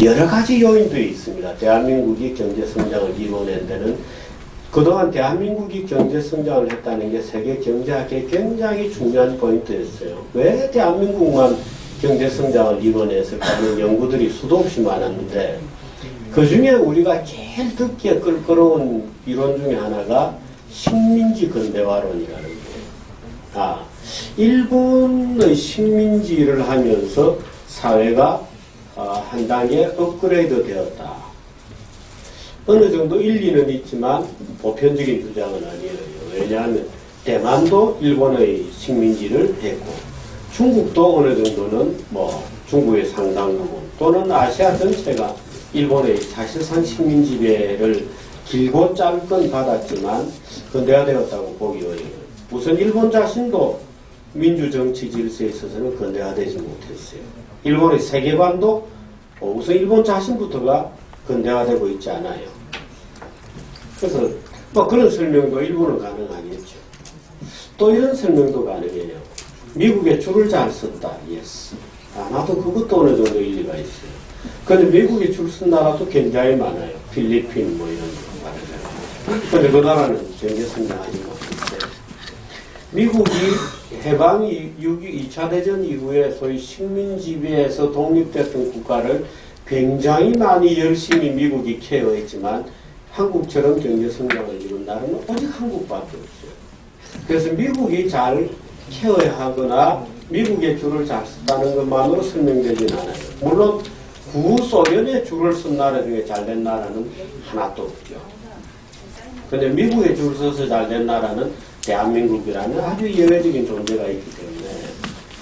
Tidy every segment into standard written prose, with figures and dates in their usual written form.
여러 가지 요인들이 있습니다. 대한민국이 경제 성장을 이뤄낸 데는 그동안 대한민국이 경제 성장을 했다는 게 세계 경제학에 굉장히 중요한 포인트였어요. 왜 대한민국만 경제 성장을 이뤄냈을까 하는 연구들이 수도 없이 많았는데 그 중에 우리가 제일 듣기에 끌끄러운 이론 중에 하나가 식민지 근대화론이라는 거예요. 일본의 식민지를 하면서 사회가 한 단계 업그레이드 되었다. 어느 정도 일리는 있지만 보편적인 주장은 아니에요. 왜냐하면 대만도 일본의 식민지를 했고 중국도 어느 정도는 중국의 상당 부분 또는 아시아 전체가 일본의 사실상 식민지배를 길고 짧건 받았지만 근대화 되었다고 보기 어려워요. 우선 일본 자신도 민주정치 질서에 있어서는 근대화되지 못했어요. 일본의 세계관도 우선 일본 자신부터가 근대화되고 있지 않아요. 그래서 그런 설명도 일부는 가능하겠죠. 또 이런 설명도 가능해요. 미국에 줄을 잘 썼다. 예스. 아마도 그것도 어느 정도 일리가 있어요. 그런데 미국에 줄 쓴 나라도 굉장히 많아요. 필리핀 이런 거 말하잖아요. 그런데 그 나라는 경제 성장하지 못했어요. 미국이 해방 2차 대전 이후에 소위 식민지배에서 독립됐던 국가를 굉장히 많이 열심히 미국이 케어했지만 한국처럼 경제 성장을 이룬 나라는 오직 한국밖에 없어요. 그래서 미국이 잘 케어야 하거나 미국의 줄을 잘 썼다는 것만으로 설명되진 않아요. 물론 구소련의 줄을 쓴 나라 중에 잘된 나라는 하나도 없죠. 그런데 미국의 줄 서서 잘된 나라는 대한민국이라는 아주 예외적인 존재가 있기 때문에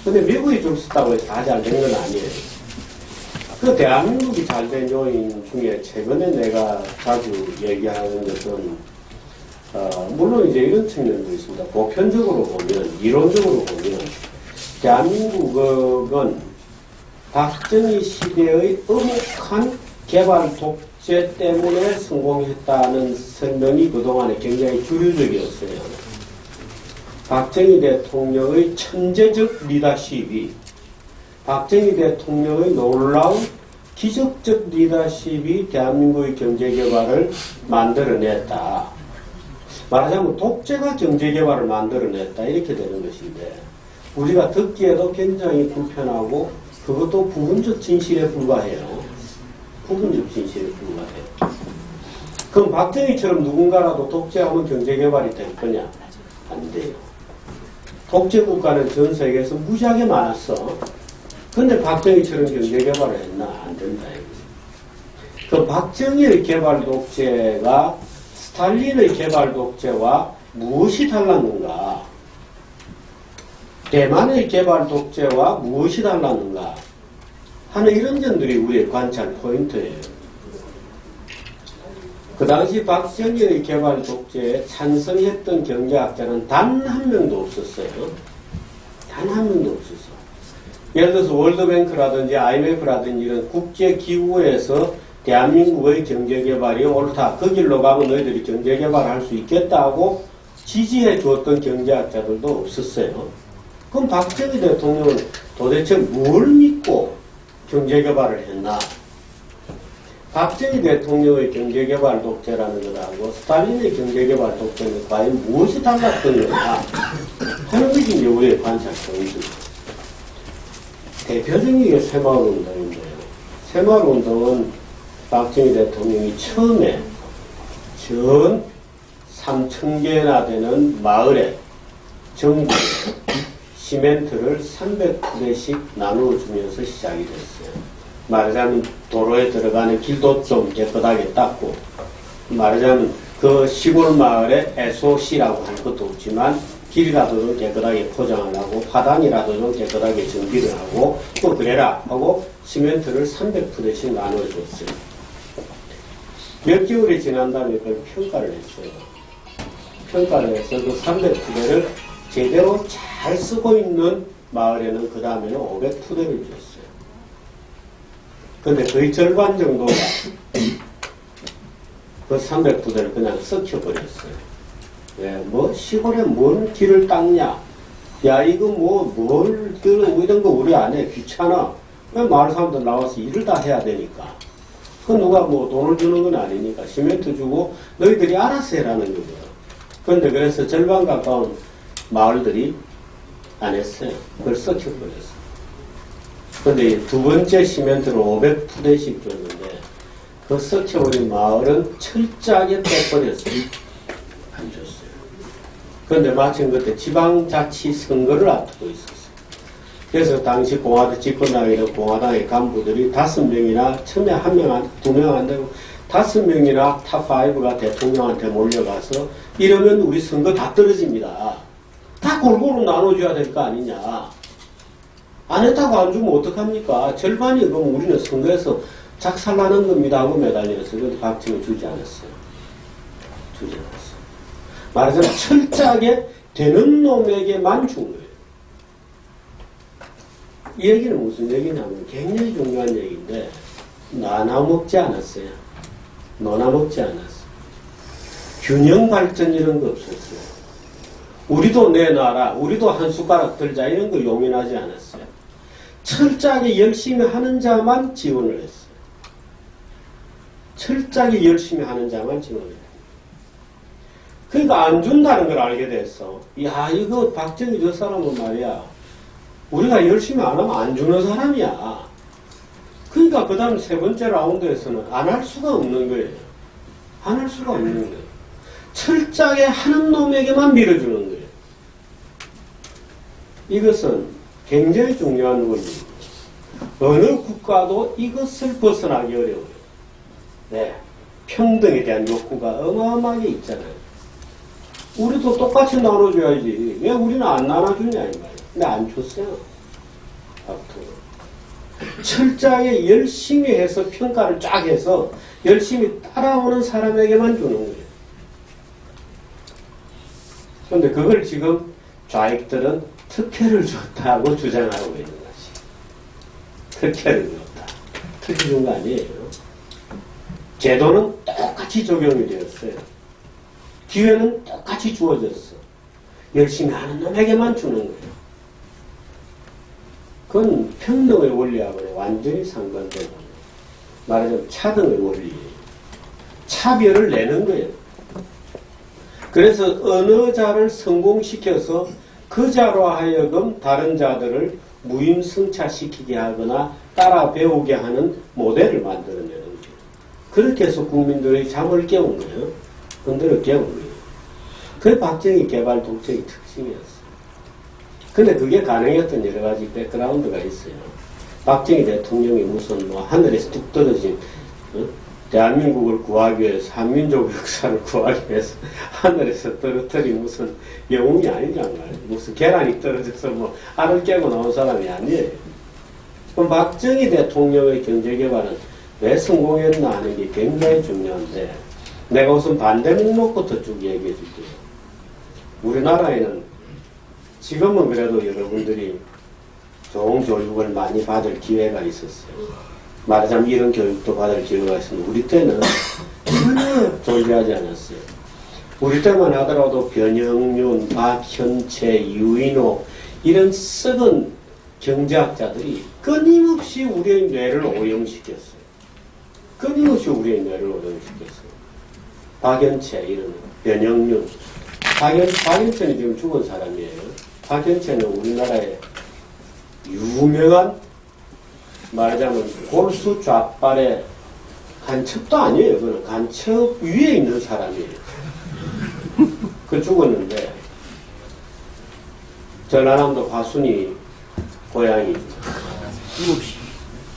근데 미국이 줄 썼다고 해서 다 잘된 건 아니에요. 그 대한민국이 잘된 요인 중에 최근에 내가 자주 얘기하는 것은 물론 이제 이런 측면도 있습니다. 보편적으로 보면 이론적으로 보면 대한민국은 박정희 시대의 엄혹한 개발 독재 때문에 성공했다는 설명이 그동안에 굉장히 주류적이었어요. 박정희 대통령의 천재적 리더십이 박정희 대통령의 놀라운 기적적 리더십이 대한민국의 경제개발을 만들어냈다. 말하자면 독재가 경제개발을 만들어냈다. 이렇게 되는 것인데 우리가 듣기에도 굉장히 불편하고 그것도 부분적 진실에 불과해요. 부분적 진실에 불과해요. 그럼 박정희처럼 누군가라도 독재하면 경제개발이 될 거냐? 안 돼요. 독재국가는 전 세계에서 무지하게 많았어. 근데 박정희처럼 경제개발을 했나? 안 된다. 그 박정희의 개발 독재가 스탈린의 개발 독재와 무엇이 달랐는가? 대만의 개발 독재와 무엇이 달랐는가? 하는 이런 점들이 우리의 관찰 포인트예요. 그 당시 박정희의 개발 독재에 찬성했던 경제학자는 단 한 명도 없었어요. 단 한 명도 없었어요. 예를 들어서 월드뱅크라든지 IMF라든지 이런 국제기구에서 대한민국의 경제개발이 옳다. 그 길로 가면 너희들이 경제개발할 수 있겠다고 지지해 주었던 경제학자들도 없었어요. 그럼 박정희 대통령은 도대체 뭘 믿고 경제개발을 했나? 박정희 대통령의 경제개발 독재라는 것하고 스탈린의 경제개발 독재는 과연 무엇이 달랐던 거냐 하는 것이 이제 우리의 관찰 포인트입니다. 대표적인 게 새마을운동인데요. 새마을운동은 박정희 대통령이 처음에 전 3,000개나 되는 마을에 전국에 시멘트를 300푸대씩 나누어주면서 시작이 됐어요. 말하자면 도로에 들어가는 길도 좀 깨끗하게 닦고 말하자면 그 시골 마을에 SOC라고 할 것도 없지만 길이라도 좀 깨끗하게 포장을 하고 화단이라도 좀 깨끗하게 정비를 하고 또 그래라 하고 시멘트를 300푸대씩 나눠줬어요. 몇 개월이 지난 다음에 그걸 평가를 했어요. 평가를 해서 그 300푸대를 제대로 잘 쓰고 있는 마을에는 그 다음에는 500푸대를 줬어요. 근데 거의 절반 정도가 그 300푸대를 그냥 썩혀버렸어요. 예, 시골에 뭔 길을 닦냐? 야, 이거 이런 거 우리 안 해. 귀찮아. 왜 마을 사람들 나와서 일을 다 해야 되니까. 그 누가 뭐 돈을 주는 건 아니니까 시멘트 주고 너희들이 알아서 해라는 거죠. 그런데 그래서 절반 가까운 마을들이 안 했어요. 그걸 썩혀버렸어요. 그런데 두 번째 시멘트를 500푸대씩 줬는데 그 썩혀버린 마을은 철저하게 떼버렸어요. 안 줬어요. 그런데 마침 그때 지방자치 선거를 앞두고 있었어요. 그래서 당시 공화당 집권당이나 공화당의 간부들이 5명이나 처음에 1명, 2명 안 되고 5명이나 탑5가 대통령한테 몰려가서 이러면 우리 선거 다 떨어집니다. 다 골고루 나눠줘야 될 거 아니냐. 안 했다고 안 주면 어떡합니까? 절반이 그럼 우리는 선거에서 작살나는 겁니다 하고 매달려서 그런데 박정희 주지 않았어요. 주지 않았어요. 말하자면 철저하게 되는 놈에게만 준 거예요. 이 얘기는 무슨 얘기냐면 굉장히 중요한 얘기인데 나눠먹지 않았어요. 나눠먹지 않았어요. 균형 발전 이런 거 없었어요. 우리도 내놔라, 우리도 한 숟가락 들자 이런 거 용인하지 않았어요. 철저하게 열심히 하는 자만 지원을 했어요. 철저하게 열심히 하는 자만 지원을 했어요. 그러니까 안 준다는 걸 알게 됐어. 야, 이거 박정희 저 사람은 말이야. 우리가 열심히 안 하면 안 주는 사람이야. 그러니까 그 다음 세 번째 라운드에서는 안 할 수가 없는 거예요. 안 할 수가 없는 거예요. 철저하게 하는 놈에게만 밀어주는 거예요. 이것은 굉장히 중요한 원리입니다. 어느 국가도 이것을 벗어나기 어려워요. 네. 평등에 대한 욕구가 어마어마하게 있잖아요. 우리도 똑같이 나눠줘야지. 왜 우리는 안 나눠주냐, 이 말이에요. 근데 안 줬어요. 앞으로. 철저하게 열심히 해서 평가를 쫙 해서 열심히 따라오는 사람에게만 주는 거예요. 그런데 그걸 지금 좌익들은 특혜를 줬다고 주장하고 있는 것이. 특혜를 줬다. 특혜 준 거 아니에요. 제도는 똑같이 적용이 되었어요. 기회는 똑같이 주어졌어. 열심히 하는 놈에게만 주는 거예요. 그건 평등의 원리하고는 완전히 상반되는 거예요. 말하자면 차등의 원리예요. 차별을 내는 거예요. 그래서 어느 자를 성공시켜서 그 자로 하여금 다른 자들을 무임승차시키게 하거나 따라 배우게 하는 모델을 만들어내는 거예요. 그렇게 해서 국민들의 잠을 깨운 거예요. 흔들어 깨운 거예요. 그게 박정희 개발 독재의 특징이었어요. 근데 그게 가능했던 여러 가지 백그라운드가 있어요. 박정희 대통령이 무슨 뭐 하늘에서 뚝 떨어진 대한민국을 구하기 위해서 한민족 역사를 구하기 위해서 하늘에서 떨어뜨린 무슨 영웅이 아니란 말이에요. 무슨 계란이 떨어져서 뭐 알을 깨고 나온 사람이 아니에요. 그럼 박정희 대통령의 경제개발은 왜 성공했나 하는 게 굉장히 중요한데 내가 우선 반대 목록부터 쭉 얘기해 줄게요. 우리나라에는 지금은 그래도 여러분들이 좋은 교육을 많이 받을 기회가 있었어요. 말하자면 이런 교육도 받을 기회가 있었는데 우리 때는 전혀 존재하지 않았어요. 우리 때만 하더라도 변형윤, 박현채, 유인호 이런 썩은 경제학자들이 끊임없이 우리의 뇌를 오염시켰어요. 끊임없이 우리의 뇌를 오염시켰어요. 박현채 이런 변형윤 박현채는 지금 죽은 사람이에요. 박현채는 우리나라의 유명한 말하자면 골수 좌빨의 간첩도 아니에요. 그는 간첩 위에 있는 사람이에요. 그 죽었는데 전라남도 화순이 고향이.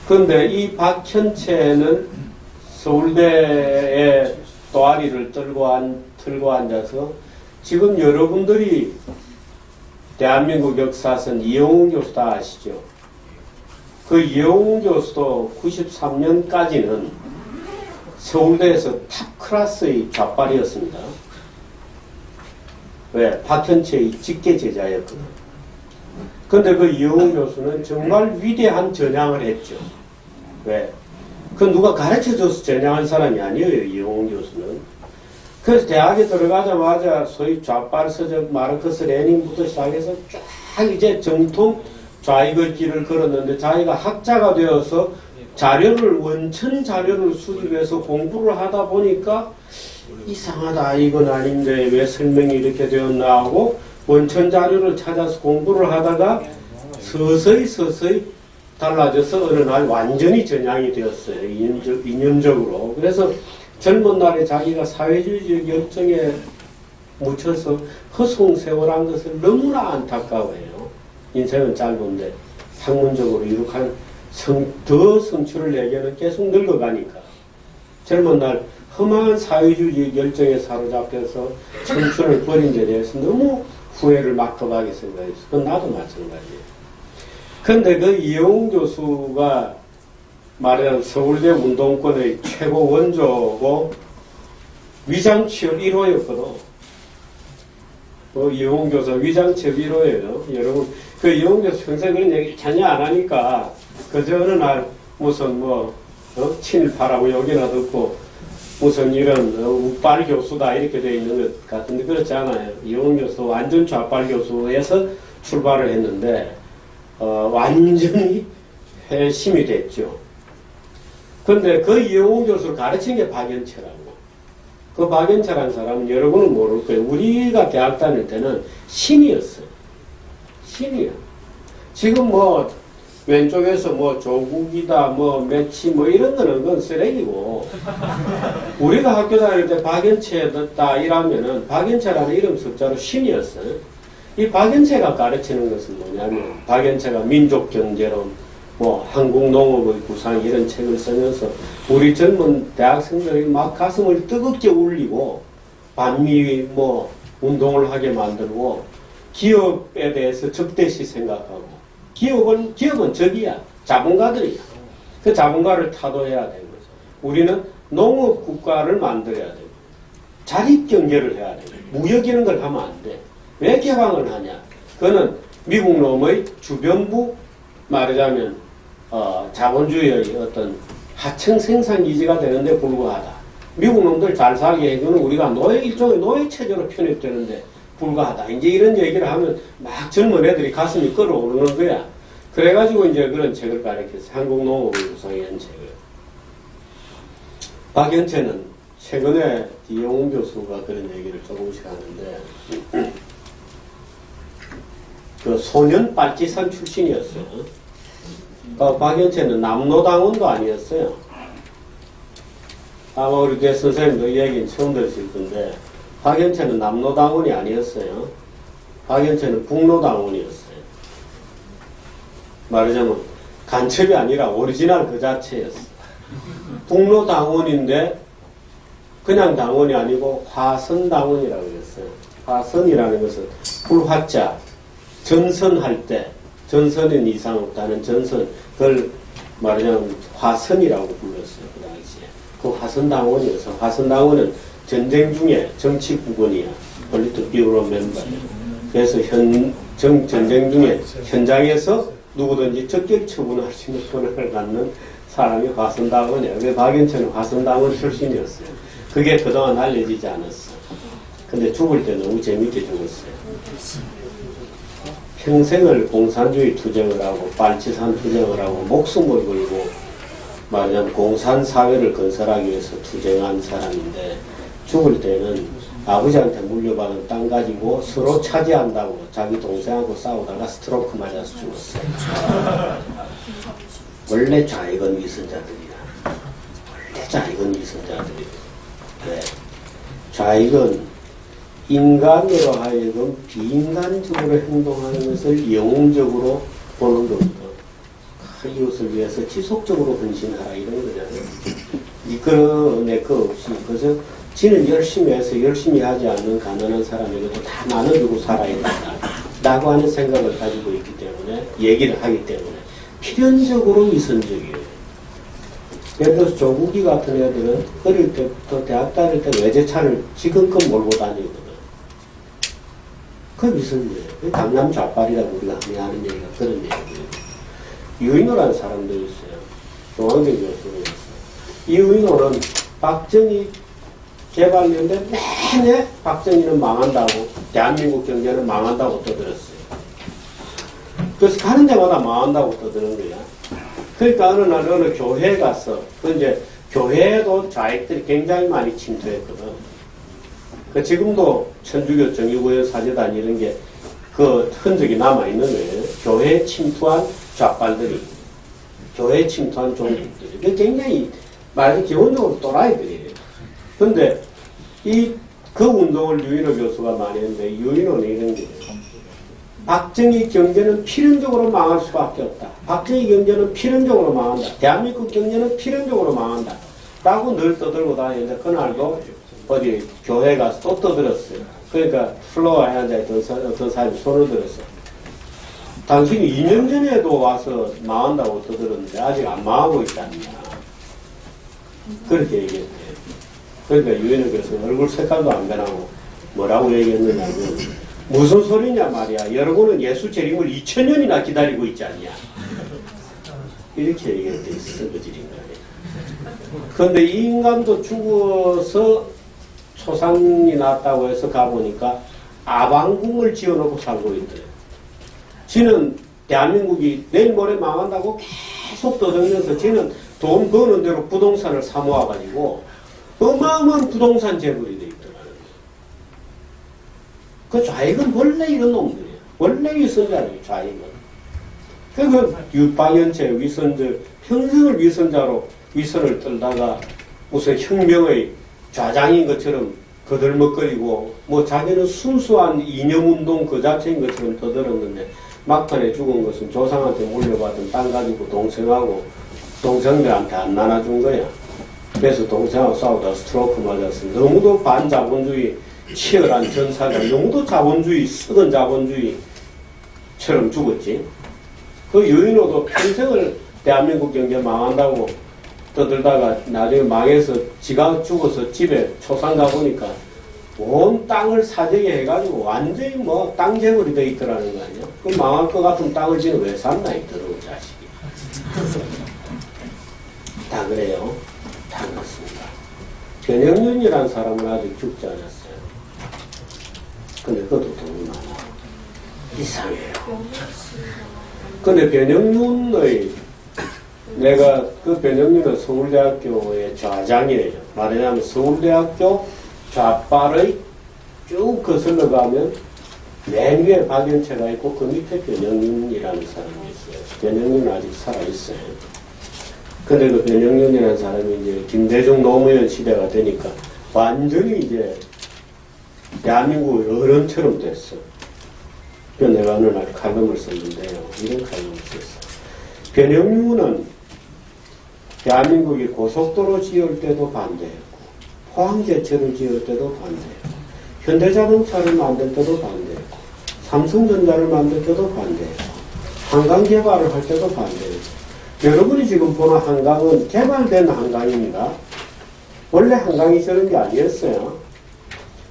그런데 이 박현채는 서울대에 또아리를 들고 앉아서 지금 여러분들이 대한민국 역사선 이영웅 교수 다 아시죠? 그 이영웅 교수도 93년까지는 서울대에서 탑 클래스의 좌빨이었습니다. 왜? 박현채의 직계 제자였거든. 근데 그 이영웅 교수는 정말 위대한 전향을 했죠. 왜? 그 누가 가르쳐줘서 전향한 사람이 아니에요, 이영웅 교수는. 그래서 대학에 들어가자마자 소위 좌빨 서적 마르크스 레닌부터 시작해서 쫙 이제 정통 좌익의 길을 걸었는데 자기가 학자가 되어서 자료를, 원천 자료를 수집해서 공부를 하다 보니까 이상하다, 이건 아닌데 왜 설명이 이렇게 되었나 하고 원천 자료를 찾아서 공부를 하다가 서서히 달라져서 어느 날 완전히 전향이 되었어요. 이념적으로. 그래서 젊은 날에 자기가 사회주의적 열정에 묻혀서 허송세월한 것을 너무나 안타까워해요. 인생은 짧은데 학문적으로 이룩한 더 성취를 내게는 계속 늙어가니까. 젊은 날 험한 사회주의 열정에 사로잡혀서 청춘을 버린 데 대해서 너무 후회를 막급하게 생각했어. 그건 나도 마찬가지예요. 근데 그 이영웅 교수가 말하자면 서울대 운동권의 최고 원조고 위장취업 1호였거든. 이영웅 교수 위장취업 1호예요. 여러분, 그 이영웅 교수 평생 그런 얘기 전혀 안 하니까 그저 어느 날 무슨 친일파라고 여기나 듣고 무슨 이런 우빨 교수다 이렇게 돼 있는 것 같은데 그렇지 않아요. 이영웅 교수 완전 좌빨 교수에서 출발을 했는데 완전히 회심이 됐죠. 그런데 그 이영웅 교수를 가르친 게 박연채라고. 그 박연채라는 사람은 여러분은 모를 거예요. 우리가 대학 다닐 때는 신이었어요. 신이야. 지금 왼쪽에서 조국이다, 매치, 이런 거는 그건 쓰레기고. 우리가 학교 다닐 때 박연채다 이러면은 박연채라는 이름 숫자로 신이었어요. 이 박연채가 가르치는 것은 뭐냐면, 박연채가 민족경제론, 한국농업의 구상 이런 책을 쓰면서 우리 젊은 대학생들이 막 가슴을 뜨겁게 울리고 반미 운동을 하게 만들고 기업에 대해서 적대시 생각하고 기업은 적이야. 자본가들이야. 그 자본가를 타도해야 되고 우리는 농업 국가를 만들어야 되고 자립 경제를 해야 되고 무역 이런 걸 하면 안 돼. 왜 개방을 하냐? 그거는 미국 놈의 주변부 말하자면 자본주의의 어떤 하층 생산 기지가 되는데 불과하다. 미국 놈들 잘 살게 해주는 우리가 일종의 노예 체제로 편입되는데 불과하다. 이제 이런 얘기를 하면 막 젊은 애들이 가슴이 끓어오르는 거야. 그래가지고 이제 그런 책을 가르쳤어요. 한국농업의 구상이라는 책을. 박연채는 최근에 이영웅 교수가 그런 얘기를 조금씩 하는데 그 소년 빨치산 출신이었어요. 박연채는 남로당원도 아니었어요. 아마 우리 대 선생님도 이 얘기는 처음 들으실 건데 박연채는 남로당원이 아니었어요. 박연채는 북로당원이었어요. 말하자면 간첩이 아니라 오리지널 그 자체였어요. 북로당원인데 그냥 당원이 아니고 화선당원이라고 했어요. 화선이라는 것은 불화자, 전선할 때 전선인 이상 없다는 전선, 그걸 말하자면 화선이라고 불렀어요. 그 당시에. 그 화선당원이어서 화선당원은 전쟁 중에 정치국원이야. 폴리트 비우로 멤버예요. 그래서 전쟁 중에 현장에서 누구든지 적격 처분할 수 있는 권한을 갖는 사람이 화선당원이에요. 그래서 박연채는 화선당원 출신이었어요. 그게 그동안 알려지지 않았어. 근데 죽을 때 너무 재밌게 죽었어요. 평생을 공산주의 투쟁을 하고 빨치산 투쟁을 하고 목숨을 걸고 말하자면 공산사회를 건설하기 위해서 투쟁한 사람인데 죽을 때는 아버지한테 물려받은 땅 가지고 서로 차지한다고 자기 동생하고 싸우다가 스트로크 맞아서 죽었어요. 원래 좌익은 위선자들이야. 원래 좌익은 위선자들이야. 네. 좌익은 인간으로 하여금 비인간적으로 행동하는 것을 영웅적으로 보는 겁니다. 이웃을 위해서 지속적으로 헌신하라 이런 거잖아요. 이끌어낼 거 없이 그래서 지는 열심히 해서 열심히 하지 않는 가난한 사람에게도 다 나눠주고 살아야 된다 라고 하는 생각을 가지고 있기 때문에 얘기를 하기 때문에 필연적으로 위선적이에요. 예를 들어서 조국이 같은 애들은 어릴 때부터 대학 다닐 때 외제차를 지금껏 몰고 다니거든. 그 위선이에요. 강남 좌빨이라고 우리가 많이 하는 얘기가 그런 얘기예요. 유인호라는 사람도 있어요. 중앙대 교수로 있어요. 이 유인호는 박정희 개발연대 내내 박정희는 망한다고, 대한민국 경제는 망한다고 떠들었어요. 그래서 가는 데마다 망한다고 떠드는 거야. 그러니까 어느 날 어느 교회에 가서, 이제 교회에도 좌익들이 굉장히 많이 침투했거든. 그 지금도 천주교 정유구현 사제단 이런 게 그 흔적이 남아있는 거예요. 교회에 침투한 좌빨들이, 교회에 침투한 종들이. 그 굉장히 말이 기본적으로 또라이들이에요. 근데 그 운동을 유인호 교수가 많이 했는데, 유인호는 이런 게 박정희 경제는 필연적으로 망할 수밖에 없다. 박정희 경제는 필연적으로 망한다. 대한민국 경제는 필연적으로 망한다. 라고 늘 떠들고 다니는데, 그날도 어디 교회 가서 또 떠들었어요. 그러니까 플로어에 앉아있던 어떤 사람이 손을 들었어. 당신이 2년 전에도 와서 망한다고 떠들었는데 아직 안 망하고 있지 않냐. 그렇게 얘기했대요. 그러니까 유인호 교수는 얼굴 색깔도 안 변하고 뭐라고 얘기했느냐면, 무슨 소리냐 말이야. 여러분은 예수 재림을 2000년이나 기다리고 있지 않냐. 이렇게 얘기했대. 쓰거질 인간이. 그런데 이 인간도 죽어서 초상이 났다고 해서 가보니까 아방궁을 지어놓고 살고 있대요. 지는 대한민국이 내일 모레 망한다고 계속 떠들면서 지는 돈 버는 대로 부동산을 사모아가지고 어마어마한 부동산 재벌이 돼 있더라고요. 그 좌익은 원래 이런 놈들이에요. 원래 위선자예요, 좌익은. 그 유방연체 위선들, 평생을 위선자로 위선을 떨다가 무슨 혁명의 좌장인 것처럼 거들먹거리고, 뭐 자기는 순수한 이념운동 그 자체인 것처럼 떠들었는데, 막판에 죽은 것은 조상한테 물려받은 땅 가지고 동생들한테 안 나눠준 거야. 그래서 동생하고 싸우다 스트로크 맞았어. 너무도 반자본주의 치열한 전사가 너무도 자본주의, 쓰던 자본주의처럼 죽었지. 그 유인호도 평생을 대한민국 경제 망한다고 떠들다가 나중에 망해서 지가 죽어서 집에 초상 가보니까 온 땅을 사재기 해가지고 완전히 뭐 땅 재벌이 돼 있더라는 거 아니야? 그 망할 것 같은 땅을 지는 왜 샀나, 이 더러운 자식이. 다 그래요. 다 그렇습니다. 변형윤이라는 사람은 아직 죽지 않았어요. 근데 그것도 돈이 많아. 이상해요. 근데 변형윤의 내가 그 변형윤은 서울대학교의 좌장이에요. 말하자면 서울대학교 좌빨의 쭉 거슬러 가면 맨 위에 박연채가 있고 그 밑에 변형윤이라는 사람이 있어요. 변형윤은 아직 살아있어요. 근데 그 변형윤이라는 사람이 이제 김대중 노무현 시대가 되니까 완전히 이제 대한민국의 어른처럼 됐어. 그래서 내가 어느 날 칼럼을 썼는데요. 이런 칼럼을 썼어. 변형윤은 대한민국이 고속도로 지을 때도 반대했고, 포항제철을 지을 때도 반대했고, 현대자동차를 만들 때도 반대했고, 삼성전자를 만들 때도 반대했고, 한강 개발을 할 때도 반대했고. 여러분이 지금 보는 한강은 개발된 한강입니다. 원래 한강이 저런 게 아니었어요.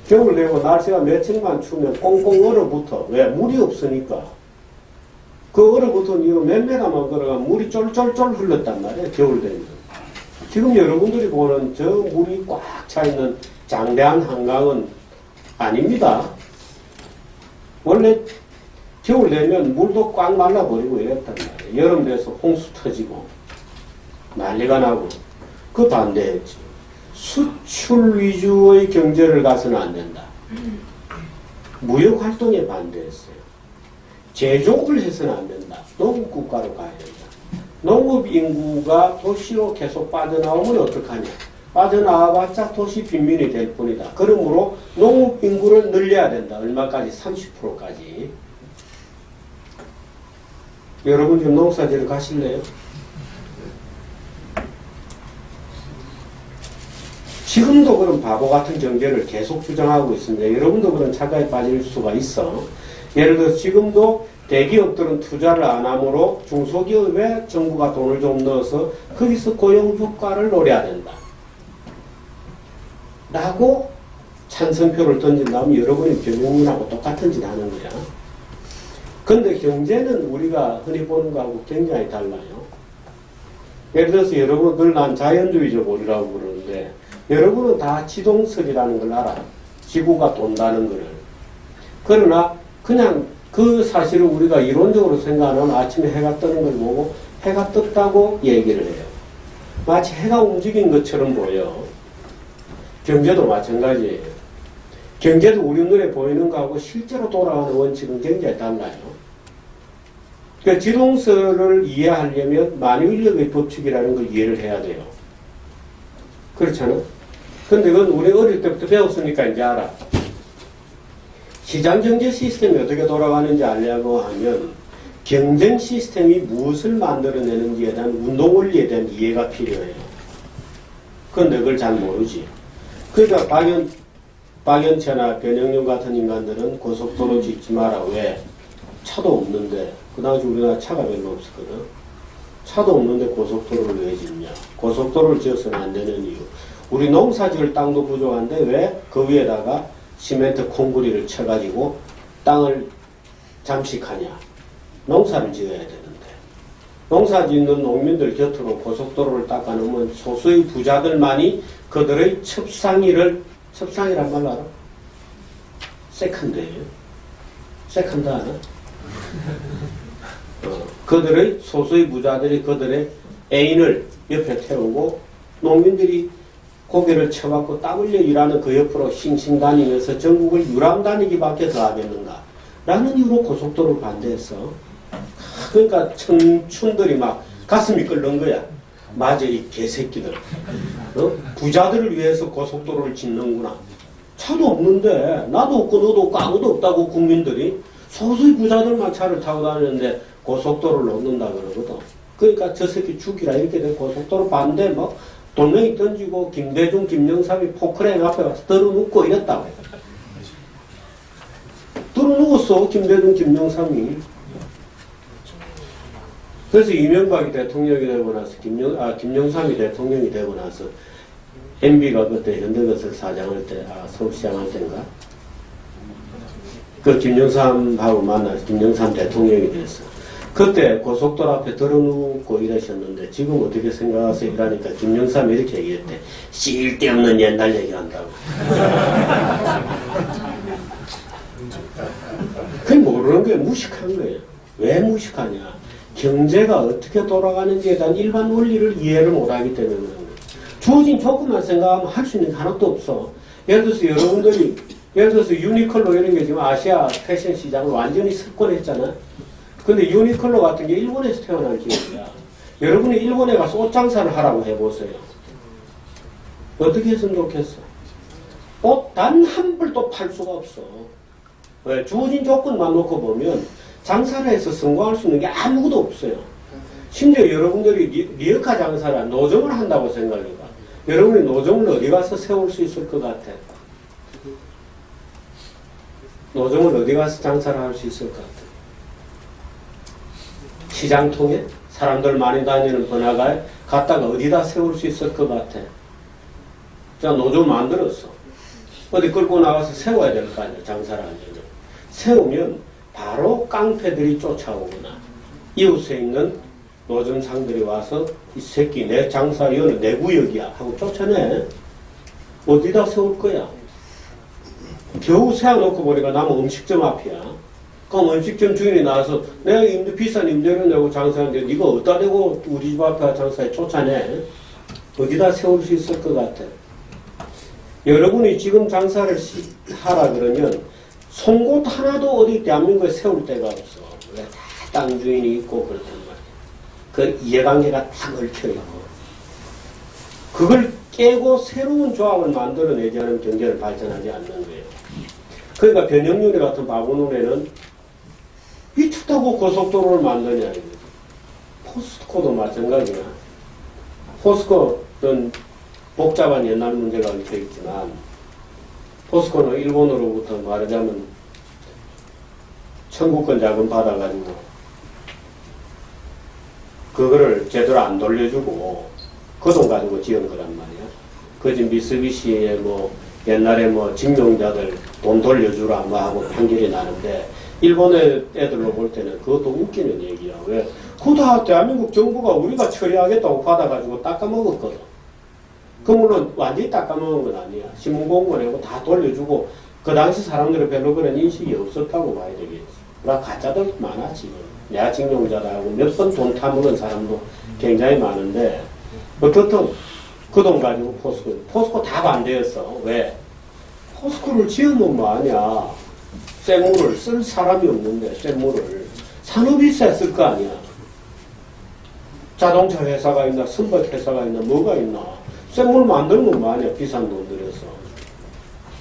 겨울 되고 날씨가 며칠만 추우면 꽁꽁 얼어붙어. 왜? 물이 없으니까. 그 얼어붙은 이거 몇 메가만 걸어가면 물이 쫄쫄쫄 흘렀단 말이에요. 겨울 되면. 지금 여러분들이 보는 저 물이 꽉 차있는 장대한 한강은 아닙니다. 원래 겨울 되면 물도 꽉 말라버리고 이랬단 말이에요. 여름 돼서 홍수 터지고 난리가 나고. 그 반대했지. 수출 위주의 경제를 가서는 안 된다. 무역 활동에 반대했어요. 제조업을 해서는 안 된다. 농업국가로 가야 된다. 농업 인구가 도시로 계속 빠져나오면 어떡하냐. 빠져나와봤자 도시 빈민이 될 뿐이다. 그러므로 농업 인구를 늘려야 된다. 얼마까지? 30%까지. 여러분 지금 농사지를 가실래요? 지금도 그런 바보 같은 정제를 계속 주장하고 있습니다. 여러분도 그런 착각에 빠질 수가 있어. 예를 들어서 지금도 대기업들은 투자를 안 하므로 중소기업에 정부가 돈을 좀 넣어서 거기서 고용 효과를 노려야 된다. 라고 찬성표를 던진다면 여러분이 변형문하고 똑같은 짓 하는 거야. 근데 경제는 우리가 흔히 보는 거하고 굉장히 달라요. 예를 들어서 여러분, 늘 난 자연주의적 오리라고 그러는데 여러분은 다 지동설이라는 걸 알아. 지구가 돈다는 거를. 그러나 그냥 그 사실을 우리가 이론적으로 생각하면 아침에 해가 뜨는 걸 보고 해가 떴다고 얘기를 해요. 마치 해가 움직인 것처럼 보여. 경제도 마찬가지예요. 경제도 우리 눈에 보이는 거하고 실제로 돌아가는 원칙은 굉장히 달라요. 그러니까 지동설을 이해하려면 만유인력의 법칙이라는 걸 이해를 해야 돼요. 그렇잖아? 근데 그건 우리 어릴 때부터 배웠으니까 이제 알아. 시장 경제 시스템이 어떻게 돌아가는지 알려고 하면 경쟁 시스템이 무엇을 만들어내는지에 대한 운동 원리에 대한 이해가 필요해요. 그런데 그걸 잘 모르지. 그러니까 박연채나 변형용 같은 인간들은 고속도로 짓지 마라. 왜? 차도 없는데. 그 당시 우리나라 차가 별로 없었거든. 차도 없는데 고속도로를 왜 짓냐. 고속도로를 지어서는 안 되는 이유. 우리 농사 지을 땅도 부족한데 왜 그 위에다가 시멘트 콘크리트를 쳐가지고 땅을 잠식하냐. 농사를 지어야 되는데. 농사 짓는 농민들 곁으로 고속도로를 닦아놓으면 소수의 부자들만이 그들의 첩상이란 말 알아? 세컨드예요. 세컨드 알아? 그들의 소수의 부자들이 그들의 애인을 옆에 태우고 농민들이 고개를 쳐갖고 땀 흘려 일하는 그 옆으로 싱싱 다니면서 전국을 유람 다니기밖에 더 하겠는가 라는 이유로 고속도로를 반대했어. 그러니까 청춘들이 막 가슴이 끓는 거야. 맞아, 이 개새끼들. 부자들을 위해서 고속도로를 짓는구나. 차도 없는데 나도 없고 너도 없고 아무도 없다고 국민들이 소수의 부자들만 차를 타고 다니는데 고속도로를 놓는다 그러거든. 그러니까 저 새끼 죽이라 이렇게 된 고속도로 반대 뭐 돌멩이 던지고 김대중, 김영삼이 포크레인 앞에 와서 들어눕고 이랬다고. 들어누웠어 김대중, 김영삼이. 그래서 이명박이 대통령이 되고 나서 김영삼이 대통령이 되고 나서 MB가 그때 현대건설 사장할 때, 서울시장 할 때인가? 그 김영삼하고 만나서 김영삼 대통령이 됐어. 그때 고속도로 앞에 들어눕고 이러셨는데 지금 어떻게 생각하세요? 이러니까 김영삼이 이렇게 얘기했대. 쓸데없는 옛날 얘기한다고. 그게 모르는 거예요. 무식한 거예요. 왜 무식하냐? 경제가 어떻게 돌아가는지에 대한 일반 원리를 이해를 못하기 때문에 그런 거예요. 주어진 조건만 생각하면 할 수 있는 게 하나도 없어. 예를 들어서 여러분들이 예를 들어서 유니클로 이런 게 지금 아시아 패션 시장을 완전히 석권했잖아. 근데 유니클로 같은 게 일본에서 태어난 기업이야. 여러분이 일본에 가서 옷 장사를 하라고 해보세요. 어떻게 했으면 좋겠어? 옷 단 한 벌도 팔 수가 없어. 왜? 주어진 조건만 놓고 보면 장사를 해서 성공할 수 있는 게 아무것도 없어요. 심지어 여러분들이 리어카 장사를 노점을 한다고 생각해봐. 여러분이 노점을 어디 가서 세울 수 있을 것 같아? 노점을 어디 가서 장사를 할 수 있을 것 같아? 시장 통에? 사람들 많이 다니는 번화가에 갔다가 어디다 세울 수 있을 것 같아? 자, 노점 만들었어. 어디 끌고 나가서 세워야 될 거 아니야, 장사를 하려면. 세우면 바로 깡패들이 쫓아오거나 이웃에 있는 노점상들이 와서 이 새끼 내 장사 이거는 내 구역이야 하고 쫓아내. 어디다 세울 거야? 겨우 세워놓고 보니까 남은 음식점 앞이야. 그럼 음식점 주인이 나와서 내가 비싼 임대료 내고 장사하는데 네가 어디다 대고 우리 집 앞에 장사에 쫓아내? 어디다 세울 수 있을 것 같아? 여러분이 지금 장사를 하라 그러면 송곳 하나도 어디 대한민국에 세울 데가 없어. 왜? 다 땅 주인이 있고 그렇단 말이야. 그 이해관계가 다 얽혀있고. 그걸 깨고 새로운 조합을 만들어내지 않으면 경제를 발전하지 않는 거예요. 그러니까 변형윤회 같은 바보눈에는 미쳤다고 고속도로를 만드냐. 포스코도 마찬가지야. 포스코는 복잡한 옛날 문제가 얽혀있지만 포스코는 일본으로부터 말하자면 청구권 자금 받아가지고 그거를 제대로 안 돌려주고 그 돈 가지고 지은 거란 말이야. 그 지금 미쓰비시에 뭐 옛날에 뭐 직용자들 돈 돌려주라 뭐 하고 판결이 나는데 일본의 애들로 볼 때는 그것도 웃기는 얘기야. 왜? 그거 다 대한민국 정부가 우리가 처리하겠다고 받아가지고 닦아먹었거든. 그 물론 완전히 닦아먹은 건 아니야. 신문공무원하고 다 돌려주고 그 당시 사람들은 별로 그런 인식이 없었다고 봐야 되겠지. 나 가짜들 많아 지금. 내가 징용자다 하고 몇 번 돈 타먹은 사람도 굉장히 많은데, 어떻든 그 돈 가지고 포스코 다 반대했어. 왜? 포스코를 지으면 뭐하냐. 쇠물을 쓸 사람이 없는데, 쇠물을. 산업이 있을 거 아니야. 자동차 회사가 있나, 선박 회사가 있나, 뭐가 있나. 쇠물 만들면 뭐하냐, 비싼 돈 들여서.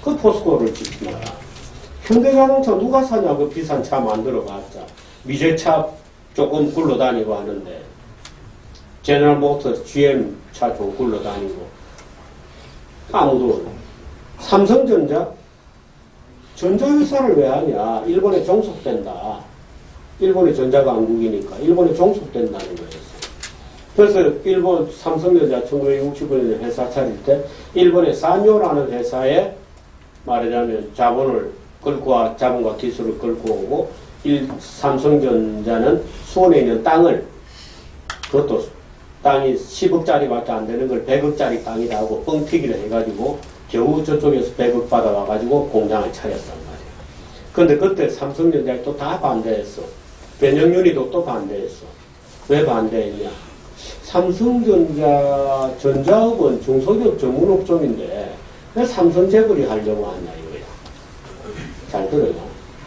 그 포스코를 짓지 마라. 현대자동차 누가 사냐, 그 비싼 차 만들어봤자. 미제차 조금 굴러다니고 하는데. 제너럴 모터스, GM 차 좀 굴러다니고. 아무도. 삼성전자? 전자회사를 왜 하냐. 일본에 종속된다. 일본이 전자강국이니까. 일본에 종속된다는 거였어. 그래서 일본 삼성전자 1965년에 회사 차릴 때 일본의 산요라는 회사에 말하자면 자본을 끌고 와, 자본과 기술을 끌고 오고 삼성전자는 수원에 있는 땅을 그것도 땅이 10억짜리밖에 안 되는 걸 100억짜리 땅이다 하고 뻥튀기를 해가지고 겨우 저쪽에서 100억 받아와가지고 공장을 차렸단 말이야. 근데 그때 삼성전자에 또 다 반대했어. 변영윤이도 또 반대했어. 왜 반대했냐? 삼성전자, 전자업은 중소기업 전문업종인데 왜 삼성재벌이 하려고 하냐 이거야. 잘 들어요.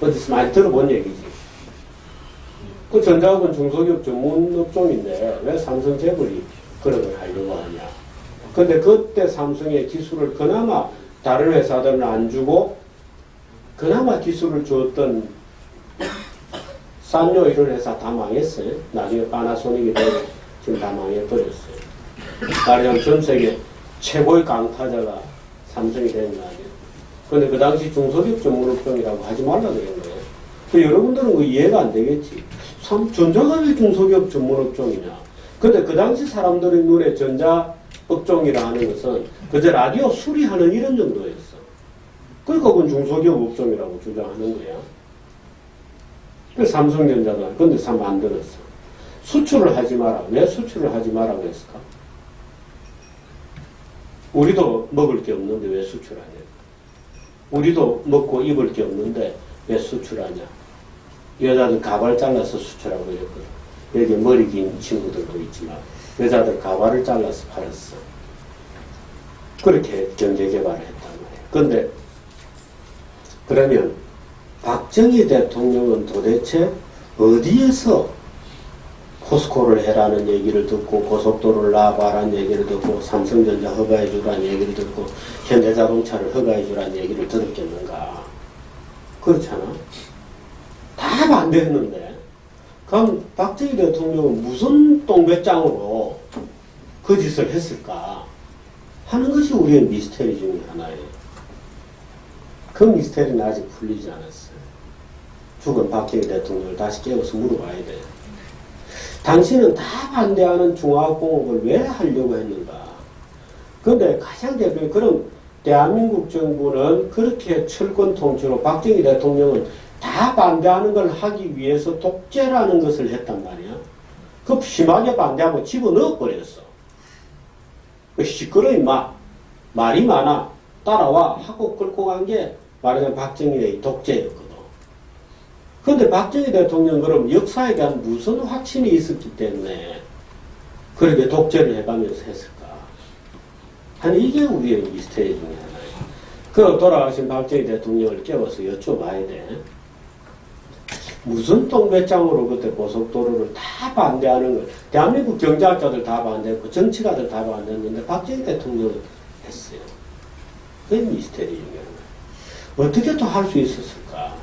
어디서 많이 들어본 얘기지. 그 전자업은 중소기업 전문업종인데 왜 삼성재벌이 그런 걸 하려고 하냐. 근데 그때 삼성의 기술을 그나마 다른 회사들은 안 주고 그나마 기술을 줬던 산요 이런 회사 다 망했어요. 나중에 파나소닉이 되고 지금 다 망해버렸어요. 말하자면 전 세계 최고의 강타자가 삼성이 된 거 아니에요. 근데 그 당시 중소기업 전문업종이라고 하지 말라 그런 거예요. 그 여러분들은 그 이해가 안 되겠지. 전자가 왜 중소기업 전문업종이냐. 근데 그 당시 사람들의 눈에 전자업종이라 하는 것은 그저 라디오 수리하는 이런 정도였어. 그러니까 그건 중소기업 업종이라고 주장하는 거야. 그 삼성전자가 근데 만들었어. 수출을 하지 마라. 왜 수출을 하지 마라고 했을까? 우리도 먹을 게 없는데 왜 수출하냐? 우리도 먹고 입을 게 없는데 왜 수출하냐? 여자들 가발 잘라서 수출하고 이랬거든. 여기 머리 긴 친구들도 있지만 여자들 가발을 잘라서 팔았어. 그렇게 경제 개발을 했단 말이에요. 근데 그러면 박정희 대통령은 도대체 어디에서 포스코를 해라는 얘기를 듣고 고속도로를 놔봐라는 얘기를 듣고 삼성전자 허가해주라는 얘기를 듣고 현대자동차를 허가해주라는 얘기를 들었겠는가. 그렇잖아. 다 반대했는데 그럼 박정희 대통령은 무슨 똥배짱으로 그 짓을 했을까 하는 것이 우리의 미스테리 중에 하나예요. 그 미스테리는 아직 풀리지 않았어요. 죽은 박정희 대통령을 다시 깨워서 물어봐야 돼요. 당신은 다 반대하는 중화공업을 왜 하려고 했는가? 그런데 가장 대표적인 그럼 대한민국 정부는 그렇게 철권 통치로 박정희 대통령은 다 반대하는 걸 하기 위해서 독재라는 것을 했단 말이야. 그 심하게 반대하고 집어넣어 버렸어. 시끄러 임마. 말이 많아. 따라와 하고 끌고 간 게 말하자면 박정희의 독재였거든. 그런데 박정희 대통령 그럼 역사에 대한 무슨 확신이 있었기 때문에 그렇게 독재를 해가면서 했을까? 아니 이게 우리의 미스테리 중에 하나예요. 그 돌아가신 박정희 대통령을 깨워서 여쭤봐야 돼. 무슨 똥배짱으로 그때 고속도로를 다 반대하는 걸 대한민국 경제학자들 다 반대했고 정치가들 다 반대했는데 박정희 대통령은 했어요. 그게 미스테리 중에 하나예요. 어떻게 또 할 수 있었을까?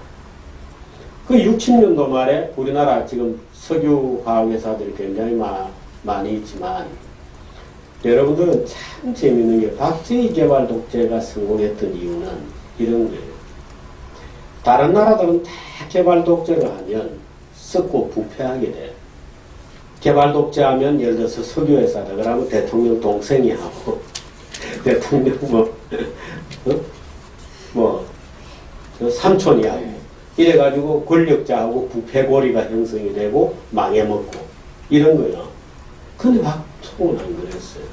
그 60년도 말에 우리나라 지금 석유화학회사들이 굉장히 많이 있지만 여러분들은 참 재밌는 게 박정희 개발 독재가 성공했던 이유는 이런 거예요. 다른 나라들은 다 개발 독재를 하면 썩고 부패하게 돼. 개발 독재하면 예를 들어서 석유회사다 그러면 대통령 동생이 하고 대통령 삼촌이 하고 이래가지고 권력자하고 부패고리가 형성이 되고 망해먹고 이런 거예요. 근데 박통은 안 그랬어요.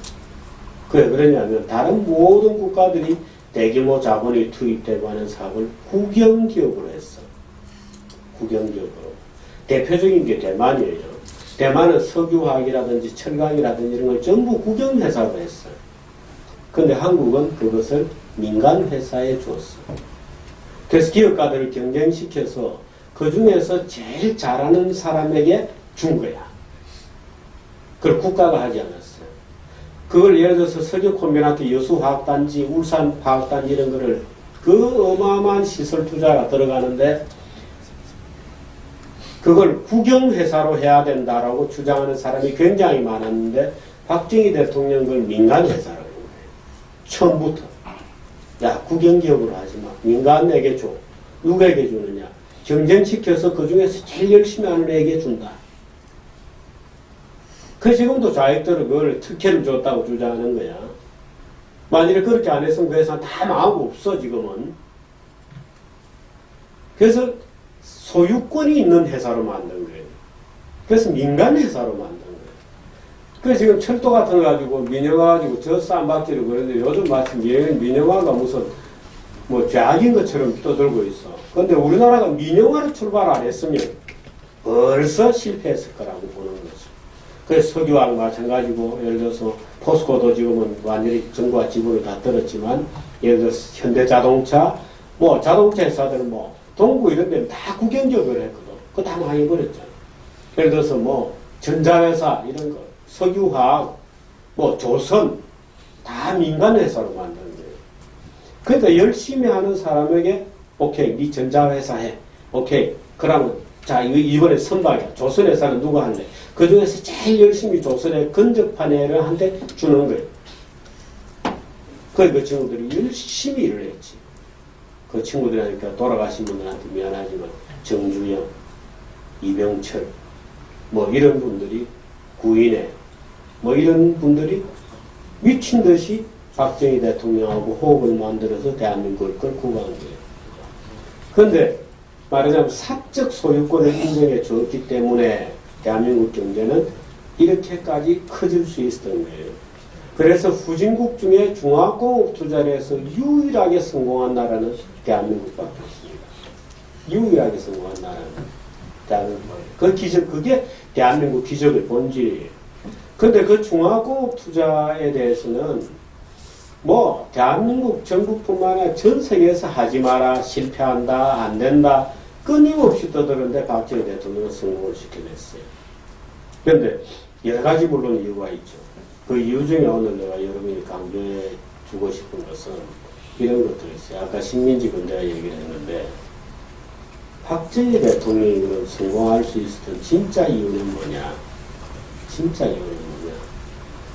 왜 그러냐면 다른 모든 국가들이 대규모 자본이 투입되고 하는 사업을 국영기업으로 했어. 국영기업으로. 대표적인 게 대만이에요. 대만은 석유화학이라든지 철강이라든지 이런 걸 전부 국영회사로 했어요. 근데 한국은 그것을 민간회사에 줬어요. 그래서 기업가들을 경쟁시켜서 그 중에서 제일 잘하는 사람에게 준 거야. 그걸 국가가 하지 않았어요. 그걸 예를 들어서 석유콤비나트 여수화학단지, 울산화학단지 이런 거를 그 어마어마한 시설 투자가 들어가는데 그걸 국영회사로 해야 된다라고 주장하는 사람이 굉장히 많았는데 박정희 대통령은 그걸 민간회사라고 한 거예요. 처음부터. 야, 국영기업으로 하지 마. 민간에게 줘. 누구에게 주느냐? 경쟁시켜서 그 중에서 제일 열심히 하는 애에게 준다. 그 지금도 자익들은 그걸 특혜를 줬다고 주장하는 거야. 만일에 그렇게 안 했으면 그 회사는 다 망하고 없어, 지금은. 그래서 소유권이 있는 회사로 만든 거예요. 그래서 민간 회사로 만든 거예요. 그래서 지금 철도 같은 거 가지고 민영화 가지고 저 쌈박지를 그러는데 요즘 마침 민영화가 무슨 뭐 죄악인 것처럼 떠들고 있어. 그런데 우리나라가 민영화를 출발 안 했으면 벌써 실패했을 거라고 보는 거죠. 그래서 석유화학 마찬가지고 예를 들어서 포스코도 지금은 완전히 정부가 지분을 다 들었지만 예를 들어서 현대자동차 뭐 자동차 회사들은 뭐 동구 이런 데는 다 국영기업을 했거든. 그거 다 망해버렸잖아. 예를 들어서 뭐 전자회사 이런 거 석유화학 뭐 조선 다 민간회사로 만든 거예요. 그러니까 열심히 하는 사람에게 오케이 네 전자회사 해. 오케이 그러면 자 이번에 선박이야. 조선회사는 누가 할래? 그 중에서 제일 열심히 조선의 근접한 애한테 주는 거예요. 그 친구들이 열심히 일을 했지. 그 친구들이니까 돌아가신 분들한테 미안하지만 정주영, 이병철 뭐 이런 분들이 구인회 뭐 이런 분들이 미친 듯이 박정희 대통령하고 호흡을 만들어서 대한민국을 끌고 간 거예요. 그런데 말하자면 사적 소유권을 인정해 줬기 때문에 대한민국 경제는 이렇게까지 커질 수 있었던 거예요. 그래서 후진국 중에 중화공업 투자를 해서 유일하게 성공한 나라는 대한민국밖에 없습니다. 유일하게 성공한 나라는 대한민국. 그 기적, 그게 대한민국 기적의 본질이에요. 근데 그 중화공업 투자에 대해서는 뭐 대한민국 정부뿐만 아니라 전 세계에서 하지 마라, 실패한다, 안 된다 끊임없이 떠드는데 박정희 대통령은 성공을 시켜냈어요. 그런데 여러 가지 물론 이유가 있죠. 그 이유 중에 오늘 내가 여러분이 강조해 주고 싶은 것은 이런 것들이 있어요. 아까 식민지군 내가 얘기를 했는데 박정희 대통령이 그럼 성공할 수 있었던 진짜 이유는 뭐냐? 진짜 이유는 뭐냐?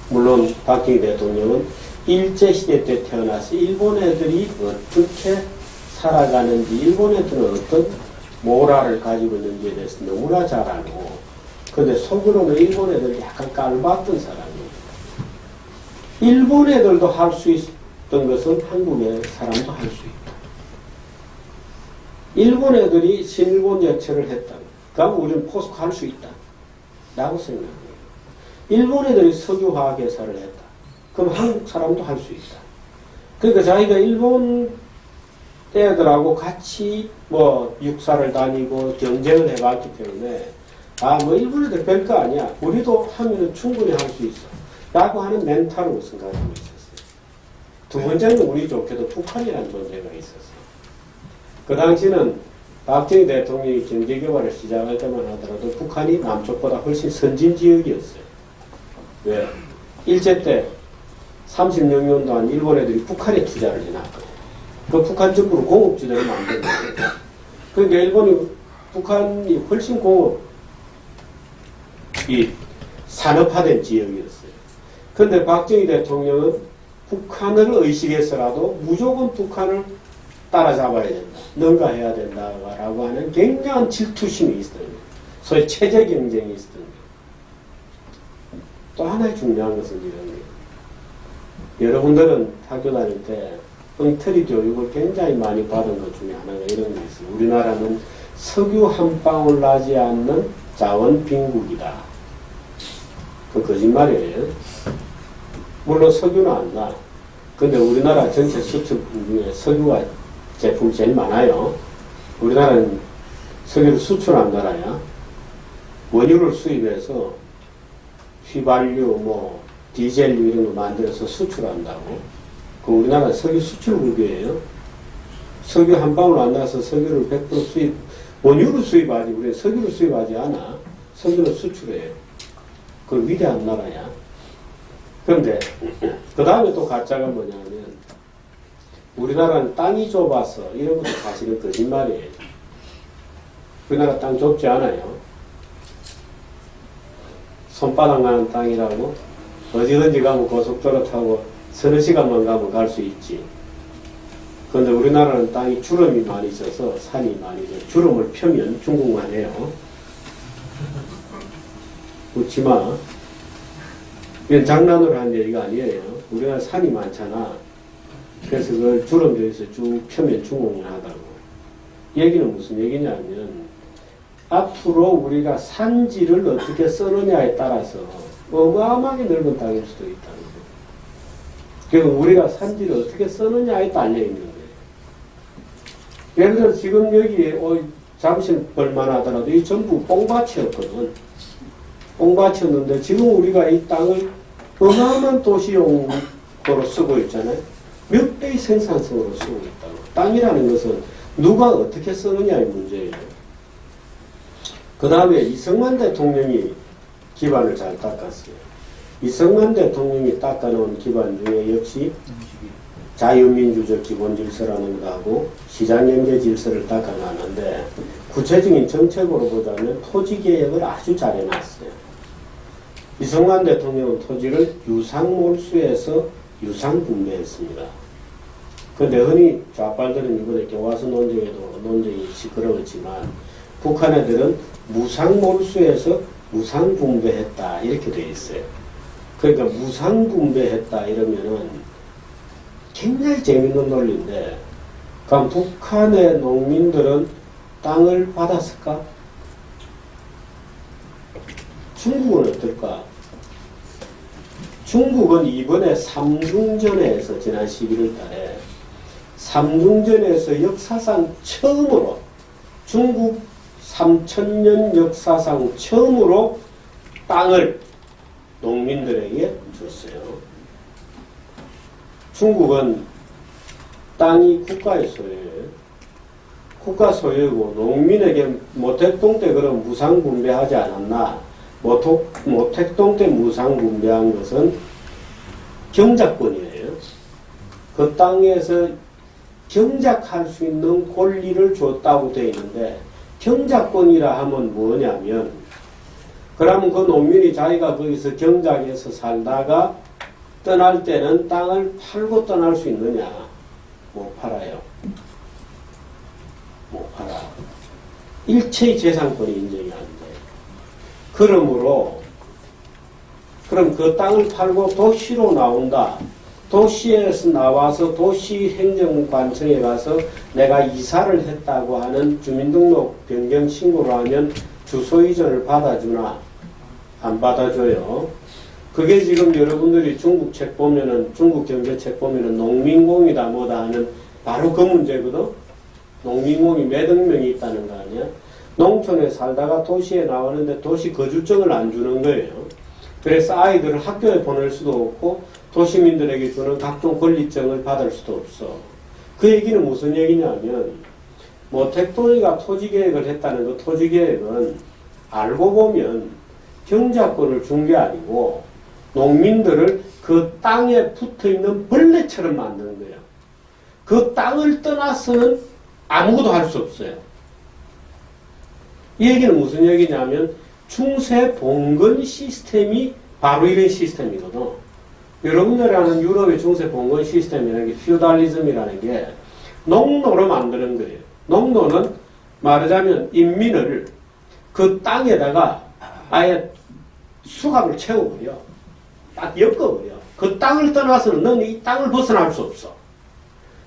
물론 박정희 대통령은 일제시대 때 태어나서 일본 애들이 어떻게 살아가는지 일본 애들은 어떤 모라를 가지고 있는지에 대해서 너무나 잘 알고 근데 속으로는 일본 애들 약간 깔봤던 사람이에요. 일본 애들도 할 수 있었던 것은 한국의 사람도 할 수 있다. 일본 애들이 신일본 제철을 했다. 그럼 우리는 포스코 할 수 있다. 라고 생각해요. 일본 애들이 석유화학 회사를 했다. 그럼 한국 사람도 할 수 있다. 그러니까 자기가 일본 애들하고 같이 뭐 육사를 다니고 경쟁을 해봤기 때문에 뭐 일본 애들 별거 아니야. 우리도 하면은 충분히 할 수 있어. 라고 하는 멘탈로 생각하고 있었어요. 두 번째는 운이 좋게도 북한이라는 존재가 있었어요. 그 당시는 박정희 대통령이 경제개발을 시작할 때만 하더라도 북한이 남쪽보다 훨씬 선진 지역이었어요. 왜? 일제 때 36년 동안 일본 애들이 북한에 투자를 해놨거든요. 그 북한 정부로 공업지대를 만든 거예요. 그러니까 일본이, 북한이 훨씬 공업이 산업화된 지역이었어요. 그런데 박정희 대통령은 북한을 의식해서라도 무조건 북한을 따라잡아야 된다. 능가해야 된다라고 하는 굉장한 질투심이 있었던 거예요. 소위 체제 경쟁이 있었던 거예요. 또 하나의 중요한 것은 이런 거예요. 여러분들은 학교 다닐 때 엉터리 교육을 굉장히 많이 받은 것 중에 하나가 이런 게 있어요. 우리나라는 석유 한 방울 나지 않는 자원 빈국이다. 그 거짓말이에요. 물론 석유는 안 나. 근데 우리나라 전체 수출 중에 석유가 제품이 제일 많아요. 우리나라는 석유를 수출한 나라야. 원유를 수입해서 휘발유, 뭐 디젤유 이런 거 만들어서 수출한다고. 그 우리나라 석유 수출국이에요. 석유 한 방울 안 나서 석유를 100% 수입, 원유를 수입하지, 우리는 석유를 수입하지 않아. 석유를 수출해요. 그 위대한 나라야. 그런데, 그 다음에 또 가짜가 뭐냐면, 우리나라는 땅이 좁아서, 이런 것도 사실은 거짓말이에요. 우리나라 땅 좁지 않아요. 손바닥만한 땅이라고, 어디든지 가면 고속도로 타고, 서너 시간만 가면 갈 수 있지. 그런데 우리나라는 땅이 주름이 많이 져서 산이 많이 져. 주름을 펴면 중국만 해요. 웃지 마. 이건 장난으로 한 얘기가 아니에요. 우리나라 산이 많잖아. 그래서 그걸 주름져서 쭉 펴면 중국만 하다고. 얘기는 무슨 얘기냐면 앞으로 우리가 산지를 어떻게 쓰느냐에 따라서 어마어마하게 넓은 땅일 수도 있다는 거예요. 그리고 우리가 산지를 어떻게 쓰느냐에 딸려있는 거예요. 예를 들어 지금 여기에 잠시 벌만 하더라도 이 전부 뽕밭이었거든. 뽕밭이었는데 지금 우리가 이 땅을 어마어마한 도시용으로 쓰고 있잖아요. 몇 배의 생산성으로 쓰고 있다고. 땅이라는 것은 누가 어떻게 쓰느냐의 문제예요. 그 다음에 이승만 대통령이 기반을 잘 닦았어요. 이승만 대통령이 닦아놓은 기반 중에 역시 자유민주적 기본질서라는 것하고 시장경제 질서를 닦아놨는데 구체적인 정책으로 보자면 토지개혁을 아주 잘 해놨어요. 이승만 대통령은 토지를 유상몰수해서 유상분배했습니다. 그런데 흔히 좌빨들은 이번에 교과서 논쟁에도 논쟁이 시끄러웠지만 북한 애들은 무상몰수해서 무상분배했다 이렇게 되어 있어요. 그러니까 무상분배했다 이러면은 굉장히 재밌는 논리인데 그럼 북한의 농민들은 땅을 받았을까? 중국은 어떨까? 중국은 이번에 삼중전에서 지난 11월 달에 삼중전에서 역사상 처음으로 중국 3000년 역사상 처음으로 땅을 농민들에게 줬어요. 중국은 땅이 국가의 소유예요. 국가 소유고 농민에게 모택동 때 그럼 무상분배하지 않았나? 모택동 때 무상분배한 것은 경작권이에요. 그 땅에서 경작할 수 있는 권리를 줬다고 되어 있는데 경작권이라 하면 뭐냐면 그러면 그 농민이 자기가 거기서 경작해서 살다가 떠날 때는 땅을 팔고 떠날 수 있느냐? 못 팔아요. 못 팔아. 일체의 재산권이 인정이 안 돼. 그러므로 그럼 그 땅을 팔고 도시로 나온다. 도시에서 나와서 도시행정관청에 가서 내가 이사를 했다고 하는 주민등록 변경 신고를 하면 주소 이전을 받아주나? 안 받아줘요. 그게 지금 여러분들이 중국 책 보면은, 중국 경제책 보면은 농민공이다 뭐다 하는 바로 그 문제거든? 농민공이 몇억 명이 있다는 거 아니야? 농촌에 살다가 도시에 나오는데 도시 거주증을 안 주는 거예요. 그래서 아이들을 학교에 보낼 수도 없고 도시민들에게 주는 각종 권리증을 받을 수도 없어. 그 얘기는 무슨 얘기냐면 모택동이가 토지계획을 했다는 그 토지계획은 알고 보면 경작권을 준 게 아니고 농민들을 그 땅에 붙어있는 벌레처럼 만든 거예요. 그 땅을 떠나서는 아무것도 할 수 없어요. 이 얘기는 무슨 얘기냐면 중세 봉건 시스템이 바로 이런 시스템이거든. 여러분들이 아는 유럽의 중세 봉건 시스템이라는 게 피우달리즘이라는 게 농노로 만드는 거예요. 농노는 말하자면 인민을 그 땅에다가 아예 수갑을 채워버려. 딱 엮어버려. 그 땅을 떠나서는 너는 이 땅을 벗어날 수 없어.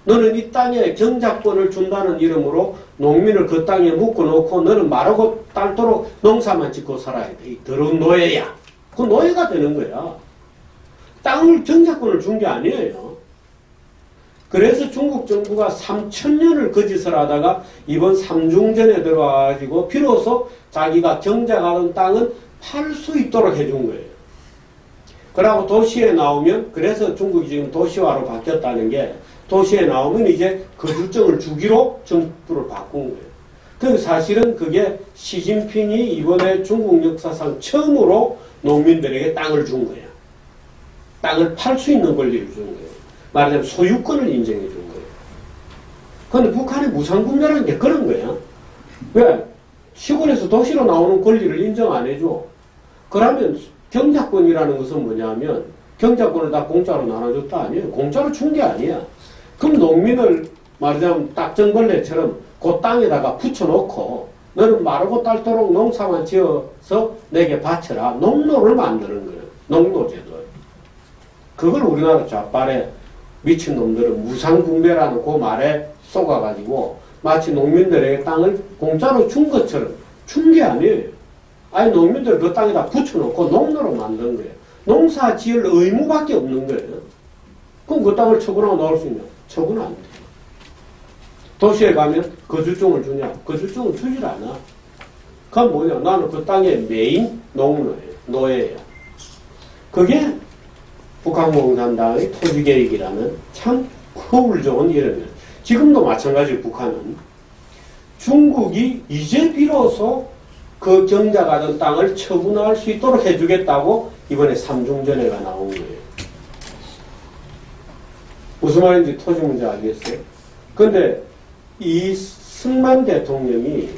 너는 이 땅에 경작권을 준다는 이름으로 농민을 그 땅에 묶어놓고 너는 마르고 딸도록 농사만 짓고 살아야 돼. 이 더러운 노예야. 그 노예가 되는 거야. 땅을 경작권을 준 게 아니에요. 그래서 중국 정부가 3,000년을 거짓을 하다가 이번 삼중전에 들어와가지고 비로소 자기가 경작하는 땅은 팔 수 있도록 해준 거예요. 그러고 도시에 나오면, 그래서 중국이 지금 도시화로 바뀌었다는 게, 도시에 나오면 이제 거주증을 주기로 정부를 바꾼 거예요. 그 사실은 그게 시진핑이 이번에 중국 역사상 처음으로 농민들에게 땅을 준 거예요. 땅을 팔 수 있는 권리를 준 거예요. 말하자면 소유권을 인정해 준 거예요. 그런데 북한의 무상분배라는 게 그런 거예요. 왜? 시골에서 도시로 나오는 권리를 인정 안 해줘. 그러면 경작권이라는 것은 뭐냐면 경작권을 다 공짜로 나눠줬다 아니에요. 공짜로 준 게 아니야. 그럼 농민을 말하자면 딱정벌레처럼 그 땅에다가 붙여놓고 너는 마르고 닳도록 농사만 지어서 내게 바쳐라. 농노를 만드는 거예요. 농노제도. 그걸 우리나라 좌빨에 미친놈들은 무상분배라는 그 말에 속아가지고 마치 농민들에게 땅을 공짜로 준 것처럼 준 게 아니에요. 아니 농민들 그 땅에다 붙여놓고 농노로 만든 거예요. 농사 지을 의무밖에 없는 거예요. 그럼 그 땅을 처분하고 나올 수 있냐? 처분 안 돼요. 도시에 가면 거주증을 주냐? 거주증을 주질 않아. 그건 뭐냐? 나는 그 땅의 메인 농노예요. 노예예요. 그게 북한공산당의 토지개혁이라는 참 허울 좋은 이름이에요. 지금도 마찬가지로 북한은 중국이 이제 비로소 그 경작하던 땅을 처분할 수 있도록 해주겠다고 이번에 삼중전회가 나온 거예요. 무슨 말인지 토지 문제 알겠어요? 근데 이 승만 대통령이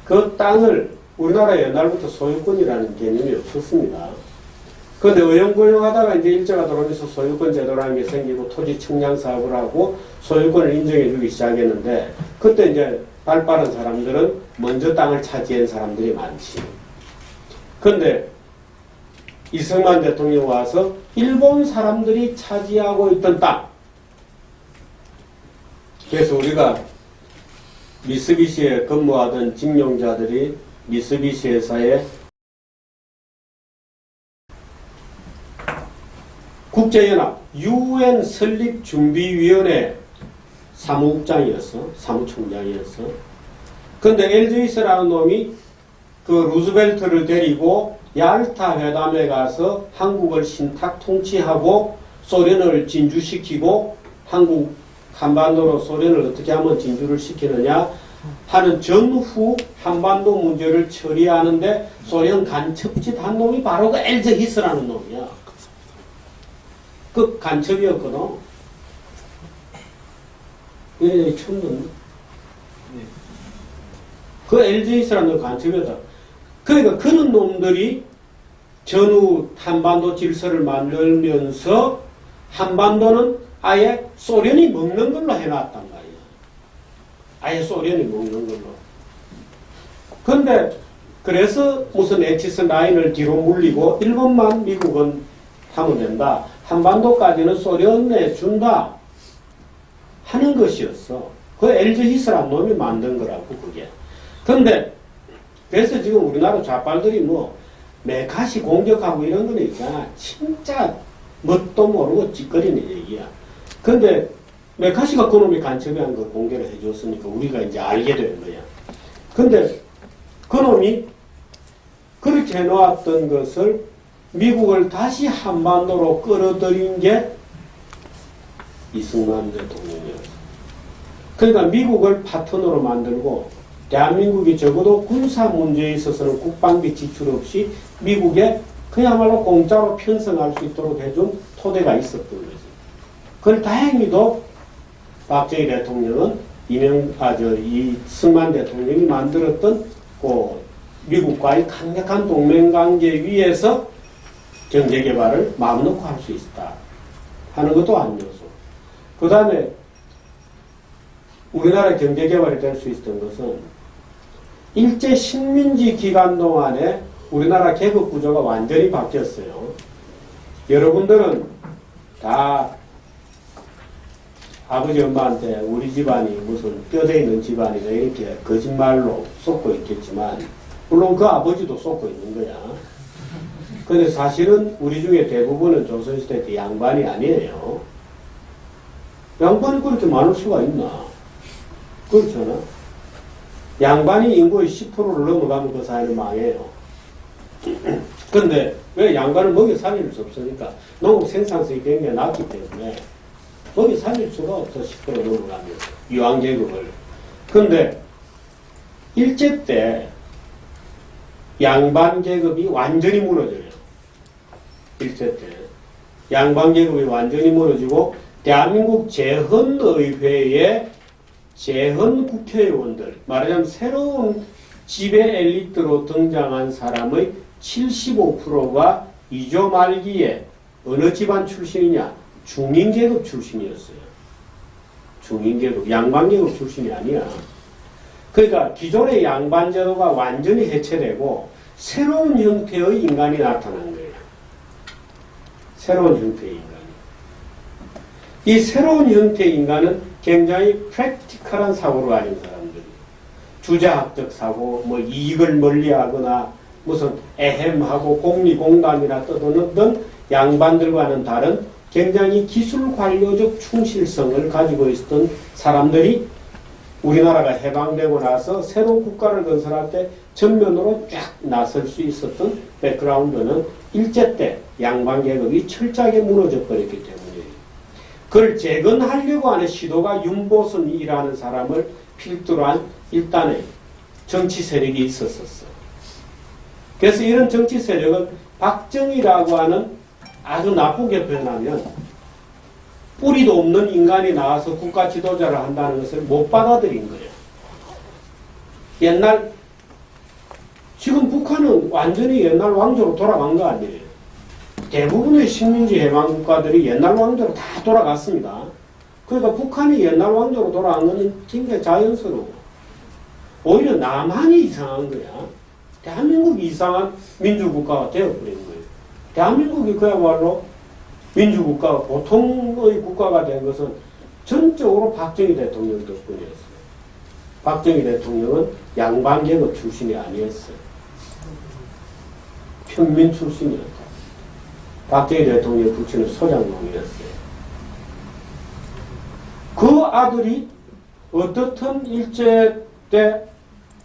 그 땅을 우리나라에 옛날부터 소유권이라는 개념이 없었습니다. 그런데 어영부영 하다가 이제 일제가 들어오면서 소유권 제도라는 게 생기고 토지 측량 사업을 하고 소유권을 인정해 주기 시작했는데 그때 이제 발 빠른 사람들은 먼저 땅을 차지한 사람들이 많지. 그런데 이승만 대통령 와서 일본 사람들이 차지하고 있던 땅. 그래서 우리가 미쓰비시에 근무하던 직용자들이 미쓰비시 회사에 국제연합 UN 설립준비위원회 사무국장이었어. 사무총장이었어. 근데 엘즈위스라는 놈이 그 루즈벨트를 데리고 얄타 회담에 가서 한국을 신탁 통치하고 소련을 진주시키고 한국 한반도로 소련을 어떻게 하면 진주를 시키느냐 하는 전후 한반도 문제를 처리하는데 소련 간첩짓 한 놈이 바로 그 엘즈히스라는 놈이야. 그 간첩이었거든. 예, 처음 듣네. 그 엘즈히스라는 간첩이었다. 그러니까 그런 놈들이 전후 한반도 질서를 만들면서 한반도는 아예 소련이 먹는 걸로 해놨단 말이야. 아예 소련이 먹는 걸로. 그런데 그래서 무슨 에치슨 라인을 뒤로 물리고 일본만 미국은 하면 된다. 한반도까지는 소련에 준다. 하는 것이었어. 그 엘즈히스라는 놈이 만든 거라고 그게. 그런데 그래서 지금 우리나라 좌빨들이 뭐 메카시 공격하고 이런 거는 있잖아. 진짜 뭣도 모르고 찌꺼리는 얘기야. 근데 메카시가 그놈이 간첩이한 거 공개를 해줬으니까 우리가 이제 알게 된 거야. 근데 그놈이 그렇게 해놓았던 것을 미국을 다시 한반도로 끌어들인 게 이승만 대통령이었어. 그러니까 미국을 파트너로 만들고 대한민국이 적어도 군사 문제에 있어서는 국방비 지출 없이 미국에 그야말로 공짜로 편성할 수 있도록 해준 토대가 있었던 거지. 그걸 다행히도 박정희 대통령은 이승만 대통령이 만들었던 그 미국과의 강력한 동맹관계 위에서 경제개발을 마음 놓고 할 수 있다 하는 것도 한 요소. 그 다음에 우리나라 경제개발이 될 수 있었던 것은 일제 식민지 기간 동안에 우리나라 계급구조가 완전히 바뀌었어요. 여러분들은 다 아버지 엄마한테 우리 집안이 무슨 뼈대 있는 집안이다 이렇게 거짓말로 쏟고 있겠지만 물론 그 아버지도 쏟고 있는 거야. 근데 사실은 우리 중에 대부분은 조선시대 때 양반이 아니에요. 양반이 그렇게 많을 수가 있나? 그렇잖아. 양반이 인구의 10%를 넘어가면 그 사회는 망해요. 근데 왜 양반을 먹여 살릴 수 없으니까 농업 생산성이 굉장히 낮기 때문에 먹여 살릴 수가 없어. 10% 넘어가면 유황계급을. 근데 일제 때 양반계급이 완전히 무너져요. 일제 때 양반계급이 완전히 무너지고 대한민국 재헌의회의 재헌 국회의원들, 말하자면 새로운 지배 엘리트로 등장한 사람의 75%가 이조 말기에 어느 집안 출신이냐? 중인계급 출신이었어요. 중인계급, 양반계급 출신이 아니야. 그러니까 기존의 양반제도가 완전히 해체되고 새로운 형태의 인간이 나타난 거예요. 새로운 형태의 인간이. 이 새로운 형태의 인간은 굉장히 프랙티컬한 사고를 가진 사람들이. 주자학적 사고, 뭐 이익을 멀리하거나 무슨 에헴하고 공리공단이나 떠도는 양반들과는 다른 굉장히 기술관료적 충실성을 가지고 있었던 사람들이 우리나라가 해방되고 나서 새로운 국가를 건설할 때 전면으로 쫙 나설 수 있었던 백그라운드는 일제 때 양반계급이 철저하게 무너져 버렸기 때문이에요. 그걸 재건하려고 하는 시도가 윤보선이라는 사람을 필두로 한 일단의 정치 세력이 있었었어. 그래서 이런 정치 세력은 박정희라고 하는 아주 나쁘게 표현하면 뿌리도 없는 인간이 나와서 국가 지도자를 한다는 것을 못 받아들인 거예요. 옛날 지금 북한은 완전히 옛날 왕조로 돌아간 거 아니에요. 대부분의 식민지 해방 국가들이 옛날 왕조로 다 돌아갔습니다. 그러니까 북한이 옛날 왕조로 돌아간 것은 굉장히 자연스러워. 오히려 남한이 이상한 거야. 대한민국이 이상한 민주국가가 되어버린 거예요. 대한민국이 그야말로 민주국가가 보통의 국가가 된 것은 전적으로 박정희 대통령 덕분이었어요. 박정희 대통령은 양반계급 출신이 아니었어요. 평민 출신이었다. 박정희 대통령 부친은 소장농이었어요. 그 아들이 어떻든 일제 때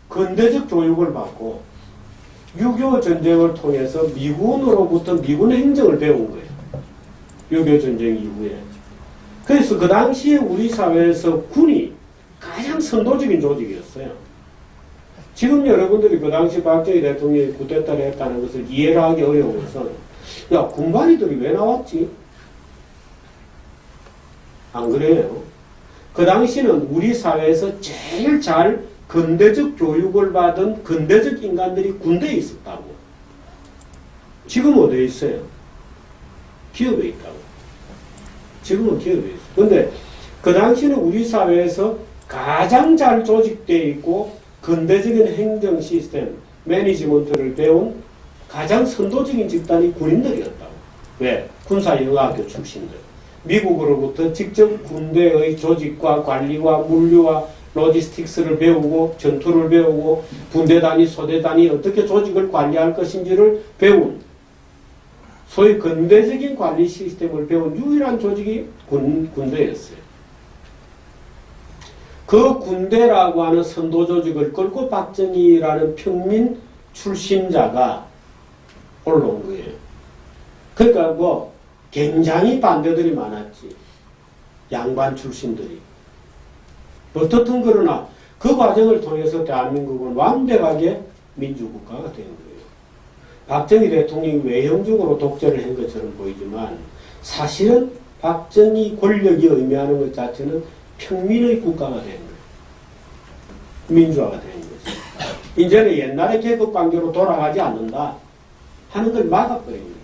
근대적 교육을 받고 6.25 전쟁을 통해서 미군으로부터 미군 행정을 배운 거예요. 6.25 전쟁 이후에. 그래서 그 당시에 우리 사회에서 군이 가장 선도적인 조직이었어요. 지금 여러분들이 그 당시 박정희 대통령이 쿠데타를 했다는 것을 이해를 하기 어려운 것은 야, 군바리들이 왜 나왔지? 안 그래요? 그 당시는 우리 사회에서 제일 잘 근대적 교육을 받은 근대적 인간들이 군대에 있었다고. 지금 어디에 있어요? 기업에 있다고. 지금은 기업에 있어요. 근데 그 당시는 우리 사회에서 가장 잘 조직되어 있고 근대적인 행정 시스템, 매니지먼트를 배운 가장 선도적인 집단이 군인들이었다고. 왜? 군사영어학교 출신들. 미국으로부터 직접 군대의 조직과 관리와 물류와 로지스틱스를 배우고 전투를 배우고 분대 단위, 소대 단위 어떻게 조직을 관리할 것인지를 배운 소위 근대적인 관리 시스템을 배운 유일한 조직이 군대였어요. 그 군대라고 하는 선도 조직을 끌고 박정희라는 평민 출신자가 올라온 거예요. 그러니까 뭐 굉장히 반대들이 많았지. 양반 출신들이. 어떻든 그러나 그 과정을 통해서 대한민국은 완벽하게 민주국가가 된 거예요. 박정희 대통령이 외형적으로 독재를 한 것처럼 보이지만 사실은 박정희 권력이 의미하는 것 자체는 평민의 국가가 된 거예요. 민주화가 된 거죠. 이제는 옛날의 계급관계로 돌아가지 않는다 하는 걸 막아버린 거예요.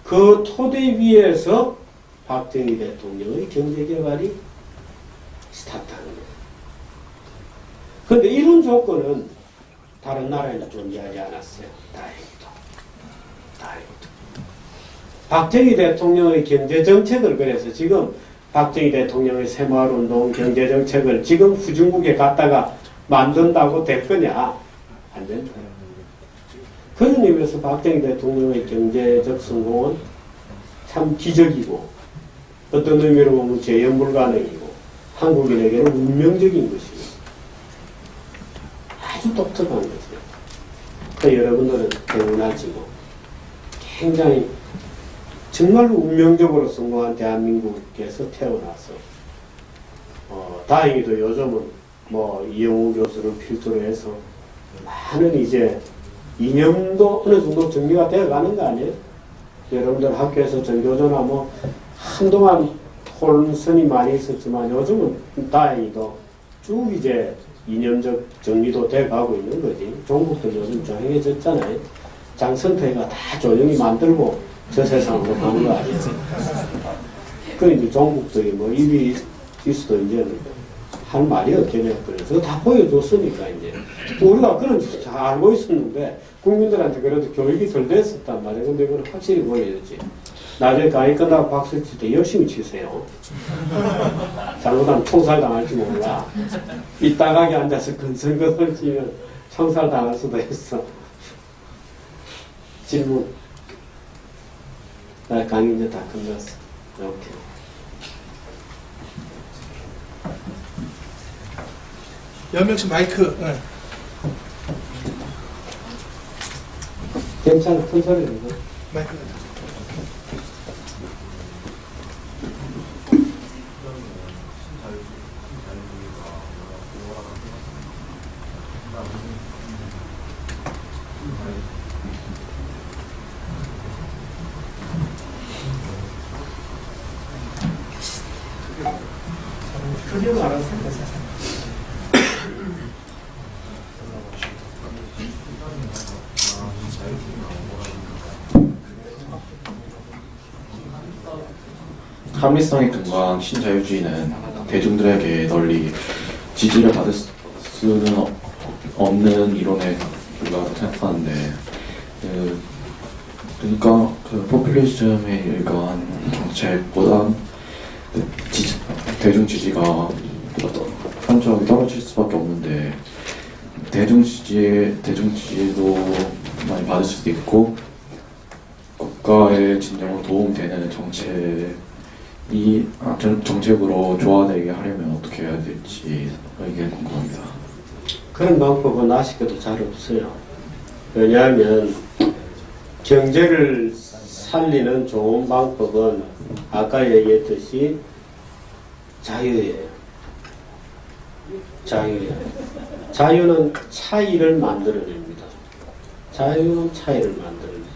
그 토대 위에서 박정희 대통령의 경제개발이 스타트하는 거예요. 그런데 이런 조건은 다른 나라에는 존재하지 않았어요. 다행히도. 박정희 대통령의 경제정책을 그래서 지금 박정희 대통령의 새마을운동 경제정책을 지금 후진국에 갔다가 만든다고 될 거냐? 안 된다. 그런 의미에서 박정희 대통령의 경제적 성공은 참 기적이고 어떤 의미로 보면 재현 불가능이고 한국인에게는 운명적인 것이고 아주 독특한 거죠. 그러니까 여러분들은 대단하지 뭐. 굉장히 정말로 운명적으로 성공한 대한민국에서 태어나서 다행히도 요즘은 뭐 이영우 교수를 필두로 해서 많은 이제 이념도 어느 정도 정리가 되어 가는 거 아니에요? 여러분들 학교에서 전교조나 뭐 한동안 혼선이 많이 있었지만 요즘은 다행히도 쭉 이제 이념적 정리도 돼 가고 있는 거지. 종북도 요즘 조용해졌잖아요. 장선태가 다 조용히 만들고 저 세상으로 가는 거 아니에요? 그 이제 종북들이 뭐 입이 있어도 이제는 할 말이 없게 되었거든요. 그거 다 보여줬으니까 이제 우리가 그런 줄 잘 알고 있었는데 국민들한테 그래도 교육이 덜 됐었단 말이에요. 근데 그걸 확실히 보여줬지. 나중에 강의 끝나고 박수 칠 때 열심히 치세요. 잘못하면 총살 당할지 몰라. 이따가게 앉아서 근성근성 치면 총살 당할 수도 있어. 질문. 나 강의 이제 다 끝났어. 이렇게. 연명식 마이크. 네. 괜찮아. 큰 소리 내고. 마이크. 크게 말하세요. 합리성이 근거한 신자유주의는 대중들에게 널리 지지를 받을 수는 없는 이론에 불과하다고 생각하는데, 그러니까 그 포퓰리즘에 일관한 정책보다 대중 지지가 현저하게 떨어질 수밖에 없는데, 대중 지지도 많이 받을 수도 있고 국가의 진정으로 도움되는 정책으로 조화되게 하려면 어떻게 해야 될지 이게 궁금합니다. 그런 방법은 아쉽게도 잘 없어요. 왜냐하면 경제를 살리는 좋은 방법은 아까 얘기했듯이 자유예요. 자유예요. 자유는 차이를 만들어냅니다. 자유는 차이를 만들어냅니다.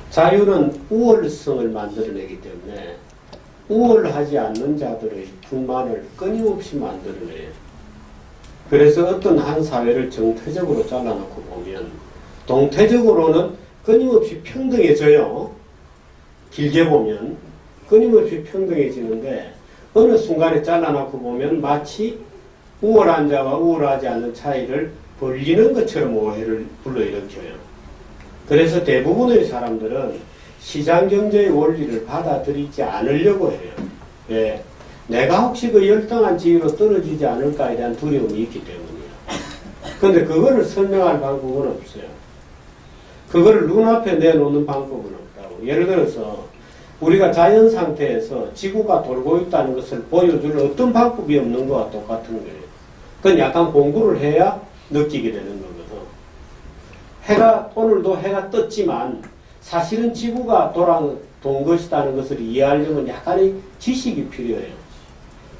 자유는 우월성을 만들어내기 때문에 우월하지 않는 자들의 불만을 끊임없이 만들어내요. 그래서 어떤 한 사회를 정태적으로 잘라놓고 보면 동태적으로는 끊임없이 평등해져요. 길게 보면 끊임없이 평등해지는데 어느 순간에 잘라놓고 보면 마치 우월한 자와 우월하지 않는 차이를 벌리는 것처럼 오해를 불러일으켜요. 그래서 대부분의 사람들은 시장경제의 원리를 받아들이지 않으려고 해요. 왜? 내가 혹시 그 열등한 지위로 떨어지지 않을까에 대한 두려움이 있기 때문이에요. 그런데 그거를 설명할 방법은 없어요. 그거를 눈앞에 내놓는 방법은 없다고. 예를 들어서 우리가 자연 상태에서 지구가 돌고 있다는 것을 보여줄 어떤 방법이 없는 것과 똑같은 거예요. 그건 약간 공부를 해야 느끼게 되는 거거든. 오늘도 해가 떴지만 사실은 지구가 돈 것이라는 것을 이해하려면 약간의 지식이 필요해요.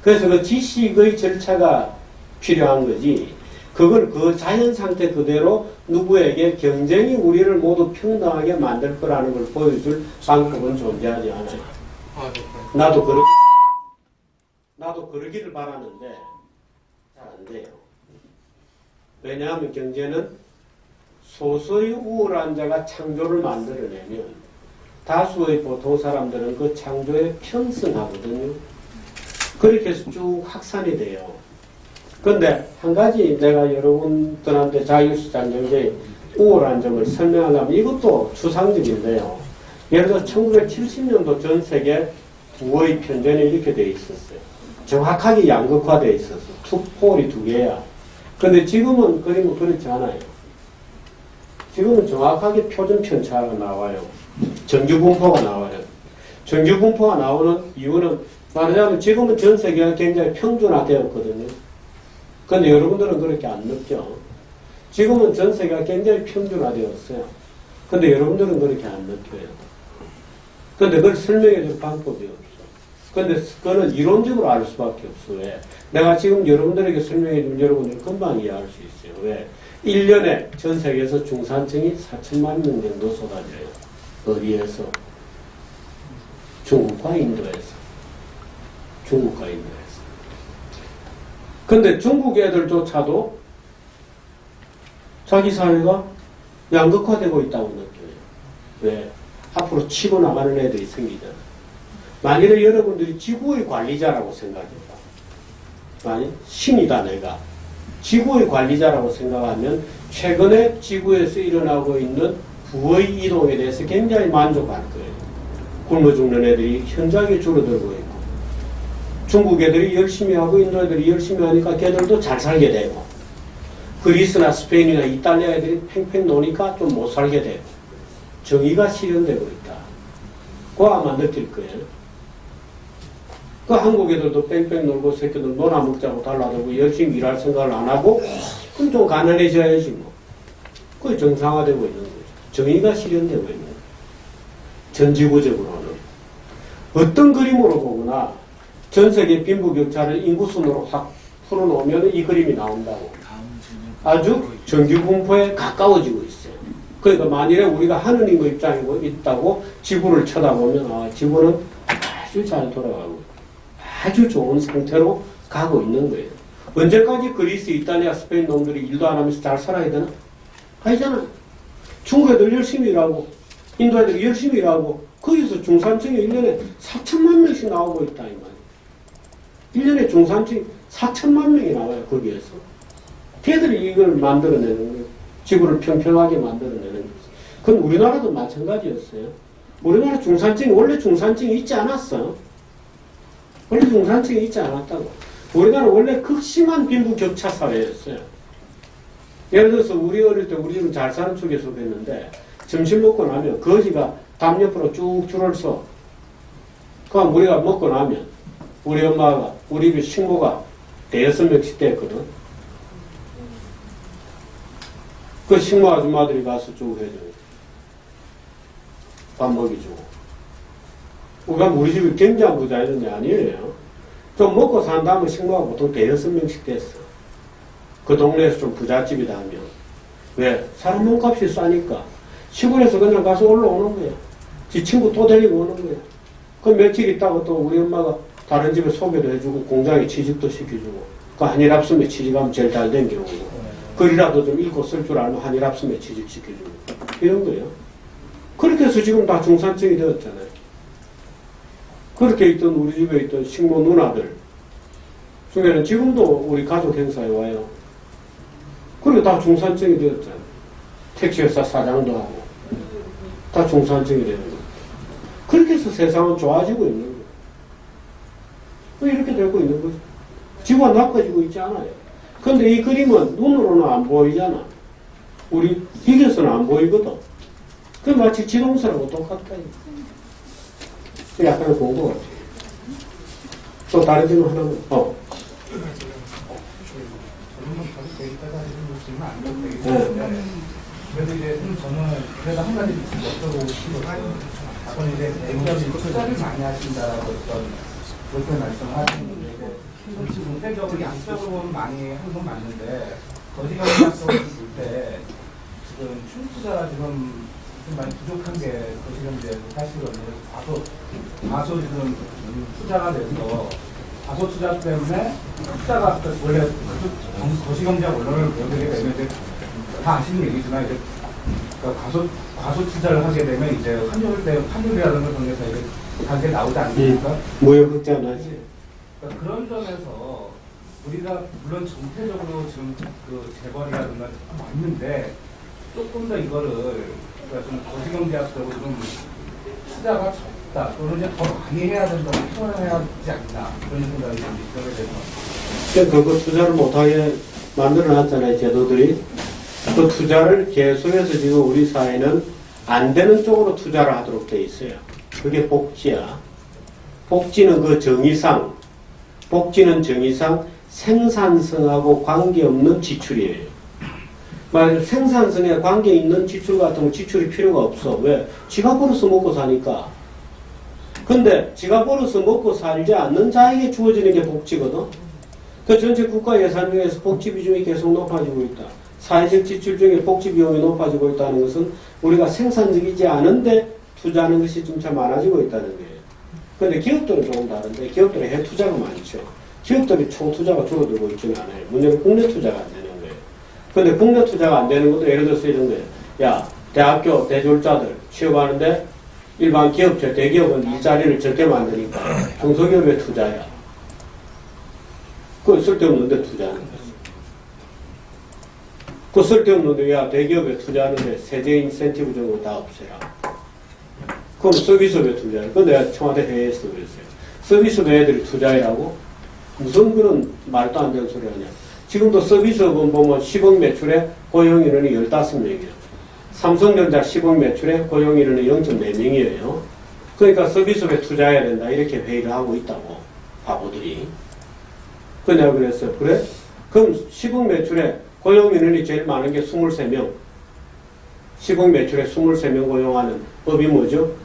그래서 그 지식의 절차가 필요한 거지. 그걸 그 자연 상태 그대로 누구에게 경쟁이 우리를 모두 평등하게 만들 거라는 걸 보여줄 방법은 존재하지 않아요. 나도 그러기를 바라는데 잘 안 돼요. 왜냐하면 경제는 소수의 우월한 자가 창조를 만들어내면 다수의 보통 사람들은 그 창조에 편승하거든요. 그렇게 해서 쭉 확산이 돼요. 그런데 한 가지 내가 여러분들한테 자유시장 경제의 우월한 점을 설명하자면 이것도 추상적인데요. 예를 들어 1970년도 전 세계 부의 편전이 이렇게 돼 있었어요. 정확하게 양극화되어 있었어. 폴이 두 개야. 그런데 지금은 그림은 그렇지 않아요. 지금은 정확하게 표준 편차가 나와요. 정규 분포가 나와요. 정규 분포가 나오는 이유는 말하자면 지금은 전 세계가 굉장히 평준화되었거든요. 근데 여러분들은 그렇게 안 느껴. 지금은 전 세계가 굉장히 평준화되었어요. 근데 여러분들은 그렇게 안 느껴요. 근데 그걸 설명해 줄 방법이 없어. 근데 그거는 이론적으로 알 수밖에 없어. 왜? 내가 지금 여러분들에게 설명해 주면 여러분들 금방 이해할 수 있어요. 왜? 1년에 전 세계에서 중산층이 4천만 명 정도 쏟아져요. 어디에서? 중국과 인도에서. 중국과 인도에서. 근데 중국 애들조차도 자기 사회가 양극화되고 있다고 느껴요. 왜? 앞으로 치고 나가는 애들이 생기잖아. 만일에 여러분들이 지구의 관리자라고 생각해봐. 만약 신이다 내가. 지구의 관리자라고 생각하면 최근에 지구에서 일어나고 있는 부의 이동에 대해서 굉장히 만족할 거예요. 굶어 죽는 애들이 현저하게 줄어들고 있고 중국 애들이 열심히 하고 인도 애들이 열심히 하니까 걔들도 잘 살게 되고 그리스나 스페인이나 이탈리아 애들이 팽팽 노니까 좀 못 살게 되고 정의가 실현되고 있다. 그거 아마 느낄 거예요. 그 한국 애들도 뺑뺑 놀고 새끼들 놀아먹자고 달라들고 열심히 일할 생각을 안 하고 그럼 좀 가난해져야지 뭐. 그게 정상화되고 있는 거죠. 정의가 실현되고 있는 거죠. 전지구적으로는. 어떤 그림으로 보거나 전 세계 빈부격차를 인구순으로 확 풀어놓으면 이 그림이 나온다고. 아주 정규 분포에 가까워지고 있어요. 그러니까 만일에 우리가 하느님의 입장에 있다고 지구를 쳐다보면 아, 지구는 아주 잘 돌아가고 아주 좋은 상태로 가고 있는 거예요. 언제까지 그리스, 이탈리아, 스페인 놈들이 일도 안 하면서 잘 살아야 되나? 아니잖아. 중국 애들 열심히 일하고 인도 애들이 열심히 일하고 거기서 중산층이 1년에 4천만 명씩 나오고 있다 이 말이에요. 1년에 중산층이 4천만 명이 나와요. 거기에서. 걔들이 이걸 만들어내는 거예요. 지구를 평평하게 만들어내는 거예요. 그건 우리나라도 마찬가지였어요. 우리나라 중산층이 원래 중산층이 있지 않았어. 원래 중산층이 있지 않았다고. 우리나라는 원래 극심한 빈부격차 사회였어요. 예를 들어서 우리 어릴 때 우리 집은 잘 사는 쪽에 속했는데 점심 먹고 나면 거지가 담 옆으로 쭉 줄을 서. 그럼 우리가 먹고 나면 우리 엄마가 우리 집 식모가 5명씩 됐거든. 그 식모 아줌마들이 가서 쭉 해줘요. 밥 먹이주고. 우리가 우리 집이 굉장한 부자였는데 아니에요. 좀 먹고 산 다음에 식모가 보통 5명씩 됐어. 그 동네에서 좀 부잣집이다 하면. 왜? 사람 몸값이 싸니까. 시골에서 그냥 가서 올라오는 거야. 지 친구 또 데리고 오는 거야. 그 며칠 있다가 또 우리 엄마가 다른 집에 소개도 해주고 공장에 취직도 시켜주고 그 한일합섬에 취직하면 제일 잘 된 경우고 글이라도 좀 읽고 쓸 줄 알면 한일합섬에 취직시켜주고 이런 거예요. 그렇게 해서 지금 다 중산층이 되었잖아요. 그렇게 있던 우리 집에 있던 식모 누나들 중에는 지금도 우리 가족 행사에 와요. 그리고 다 중산층이 되었잖아요. 택시회사 사장도 하고 다 중산층이 되는 거예요. 그렇게 해서 세상은 좋아지고 있는 거예요. 왜 이렇게 되고 있는 거죠? 지구가 나빠지고 있지 않아요. 근데 이 그림은 눈으로는 안 보이잖아. 우리 기계에서는 안 보이거든. 그 마치 지동설하고 똑같다. 약간의 공부 같아요. 또 다른 질문 하나만. 그래도 이제 저는 그래도 한 가지 여쭤보고 싶은 것은 저는 이제 대기업이 투자를 많이 하신다라고 어떤 그렇게 말씀하시는데 이제 전체적으로 양적으로는 많이 하는 건 맞는데 거시경제학적으로 볼 때 지금 출투자가 지금 좀 많이 부족한 게 거시경제 사실은 다소 지금 투자가 돼서 다소 투자 때문에 투자가 원래 거시경제학 원론을 배우게 되면 이제 다 아시는 얘기지만 이제 그러니까 과소 투자를 하게 되면 이제 환율이라든가 그런 데서 이제 가격이 나오지 않습니까? 무역 흑자나지. 그러니까 그런 점에서 우리가 물론 전체적으로 지금 그 재벌이라든가 맞는데 조금 더 이거를 그러니까 좀 거시경제학적으로 좀 투자가 적다 또는 이제 더 많이 해야 된다고 표현해야 하지 않나 그런 생각이 좀 있게 돼서. 그거 투자를 못하게 만들어놨잖아요, 제도들이. 그 투자를 계속해서 지금 우리 사회는 안 되는 쪽으로 투자를 하도록 돼 있어요. 그게 복지야. 복지는 그 정의상, 복지는 정의상 생산성하고 관계없는 지출이에요. 만약 생산성에 관계있는 지출 같은 거 지출이 필요가 없어. 왜? 지가 벌어서 먹고 사니까. 근데 지가 벌어서 먹고 살지 않는 자에게 주어지는 게 복지거든. 그 전체 국가 예산 중에서 복지 비중이 계속 높아지고 있다. 사회적 지출 중에 복지 비용이 높아지고 있다는 것은 우리가 생산적이지 않은데 투자하는 것이 점차 많아지고 있다는 거예요. 근데 기업들은 조금 다른데 기업들은 해외 투자가 많죠. 기업들이 총 투자가 줄어들고 있지는 않아요. 문제는 국내 투자가 안 되는 거예요. 근데 국내 투자가 안 되는 것도 예를 들어서 이런 거예요. 야, 대학교 대졸자들 취업하는데 일반 기업체, 대기업은 일자리를 적게 만드니까 중소기업에 투자야. 그건 쓸데없는데 투자하는 거지. 그 쓸데없는데 야, 대기업에 투자하는데 세제 인센티브 정도 다 없애라. 그럼 서비스업에 투자해. 그건 내가 청와대 회의에서 그랬어요. 서비스업 애들이 투자해라고? 무슨 그런 말도 안 되는 소리 하냐. 지금도 서비스업은 보면 10억 매출에 고용인원이 15명이에요. 삼성전자 10억 매출에 고용인원이 0.4명이에요. 그러니까 서비스업에 투자해야 된다. 이렇게 회의를 하고 있다고. 바보들이. 그 내가 그랬어요. 그래? 그럼 10억 매출에 고용인원이 제일 많은 게 23명. 10억 매출에 23명 고용하는 법이 뭐죠?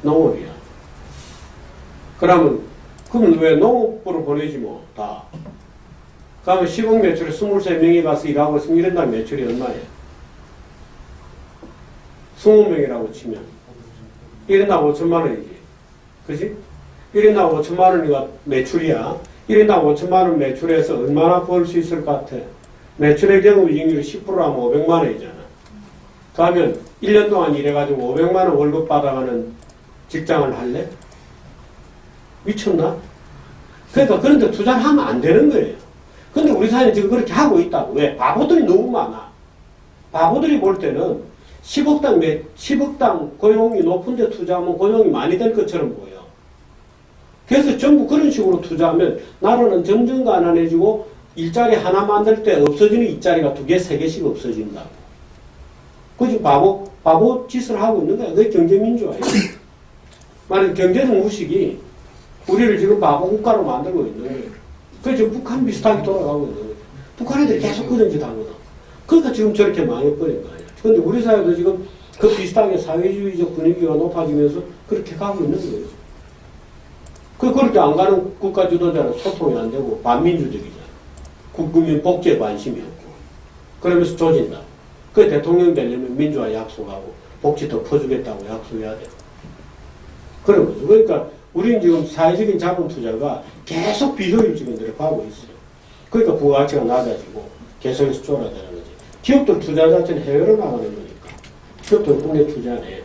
농업이야. 그러면 왜 농업부로 보내지 뭐 다. 그러면 10억 매출에 23명이 가서 일하고 있으면 이런 날 매출이 얼마예요? 20명이라고 치면 1인당 5천만 원이지. 그지? 1인당 5천만 원이가 매출이야. 1인당 5천만 원 매출에서 얼마나 벌 수 있을 것 같아? 매출의 경우 이익률이 10%라면 500만 원이잖아. 그러면 1년 동안 일해가지고 500만 원 월급 받아가는 직장을 할래? 미쳤나? 그러니까 그런데 투자를 하면 안 되는 거예요. 근데 우리 사회는 지금 그렇게 하고 있다고. 왜? 바보들이 너무 많아. 바보들이 볼 때는 10억당 고용이 높은데 투자하면 고용이 많이 될 것처럼 보여. 그래서 전부 그런 식으로 투자하면 나라는 점점 가난해지고 일자리 하나 만들 때 없어지는 일자리가 2개, 3개씩 없어진다고. 그 지금 바보 짓을 하고 있는 거야. 그게 경제민주화예요. 만약 경제적 무식이 우리를 지금 바보 국가로 만들고 있는 거예요. 그래서 지금 북한 비슷하게 돌아가고 있는 거예요. 북한 애들이 계속 그런 짓 하거든. 그러니까 지금 저렇게 망해버린 거예요. 그런데 우리 사회도 지금 그 비슷하게 사회주의적 분위기가 높아지면서 그렇게 가고 있는 거예요. 그렇게 안 가는 국가 지도자는 소통이 안 되고 반민주적이잖아. 국민 복지에 관심이 없고. 그러면서 조진다. 그 대통령 되려면 민주화 약속하고 복지 더 퍼주겠다고 약속해야 돼. 그런 거죠. 그러니까 우리는 지금 사회적인 자본 투자가 계속 비효율적인 가고 있어요. 그러니까 부가가치가 낮아지고 계속해서 쫄아드는 거지. 기업들 투자 자체는 해외로 나가는 거니까. 기업들 국내 투자 안 해요.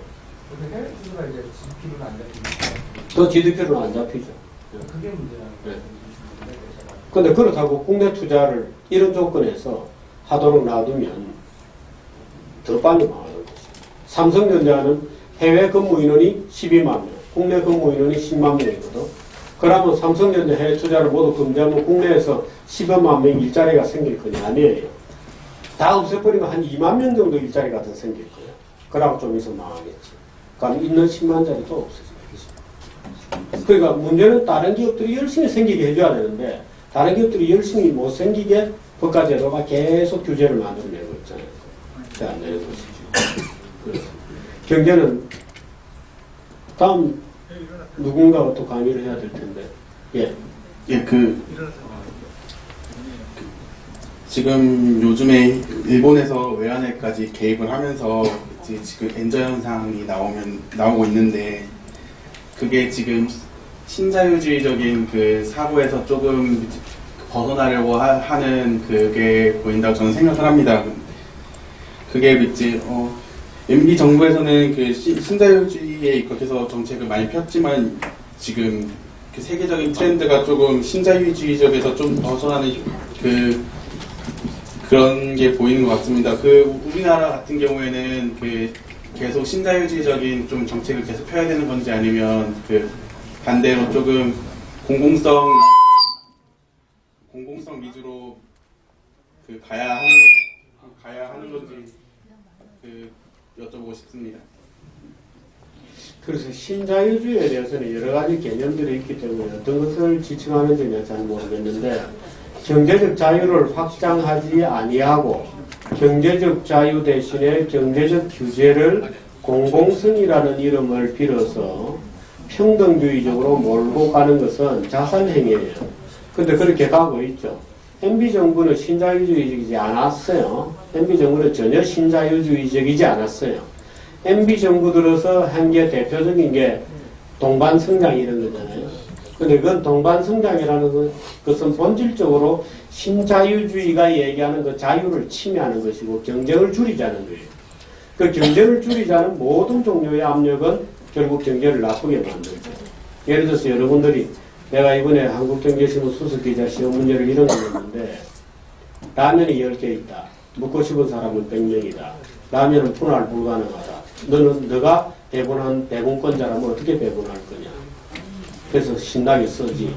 해외 투자가 이제 GDP로는 안 잡히니까. 더 GDP로는 안 잡히죠. 그게 문제라는 거예요. 근데 그렇다고 국내 투자를 이런 조건에서 하도록 놔두면 더 빨리 망하는 거죠. 삼성전자는 해외 근무 인원이 12만 명, 국내 근무 인원이 10만 명이거든. 그러면 삼성전자 해외 투자를 모두 금지하면 국내에서 10여만 명 일자리가 생길 거냐? 아니에요. 다 없애버리면 한 2만 명 정도 일자리가 더 생길 거예요. 그러고 좀 있으면 망하겠지. 그럼 있는 10만 자리도 없어지겠지. 그러니까 문제는 다른 기업들이 열심히 생기게 해줘야 되는데 다른 기업들이 열심히 못 생기게 국가제도가 계속 규제를 만들어내고 있잖아요. 그게 안 되는 것이죠. 경제는 다음 누군가가 또 강의를 해야 될 텐데. 예. 예, 지금 요즘에 일본에서 외환에까지 개입을 하면서 이제 지금 엔저 현상이 나오고 있는데 그게 지금 신자유주의적인 그 사고에서 조금 벗어나려고 하는 그게 보인다고 저는 생각을 합니다. 그게 이제 MB 정부에서는 그 신자유주의에 입각해서 정책을 많이 폈지만 지금 그 세계적인 트렌드가 조금 신자유주의적에서 좀 벗어나는 그런 게 보이는 것 같습니다. 우리나라 같은 경우에는 계속 신자유주의적인 좀 정책을 계속 펴야 되는 건지 아니면 반대로 조금 공공성 위주로 가야 하는 건지 여쭤보고 싶습니다. 그래서 신자유주의에 대해서는 여러 가지 개념들이 있기 때문에 어떤 것을 지칭하는지는 잘 모르겠는데, 경제적 자유를 확장하지 아니하고 경제적 자유 대신에 경제적 규제를 공공성이라는 이름을 빌어서 평등주의적으로 몰고 가는 것은 자살행위예요. 근데 그렇게 가고 있죠. MB정부는 신자유주의적이지 않았어요. MB정부는 전혀 신자유주의적이지 않았어요. MB정부 들어서 한 게 대표적인 게 동반성장 이런 거잖아요. 근데 그건 동반성장이라는 것은 본질적으로 신자유주의가 얘기하는 그 자유를 침해하는 것이고 경쟁을 줄이자는 거예요. 그 경쟁을 줄이자는 모든 종류의 압력은 결국 경제를 나쁘게 만들죠. 예를 들어서 여러분들이 내가 이번에 한국경제신문 수석기자 시험 문제를 이런 거 냈는데, 라면이 10개 있다. 먹고 싶은 사람은 100명이다. 라면은 분할 불가능하다. 너가 배분권자라면 어떻게 배분할 거냐. 그래서 신나게 쓰지.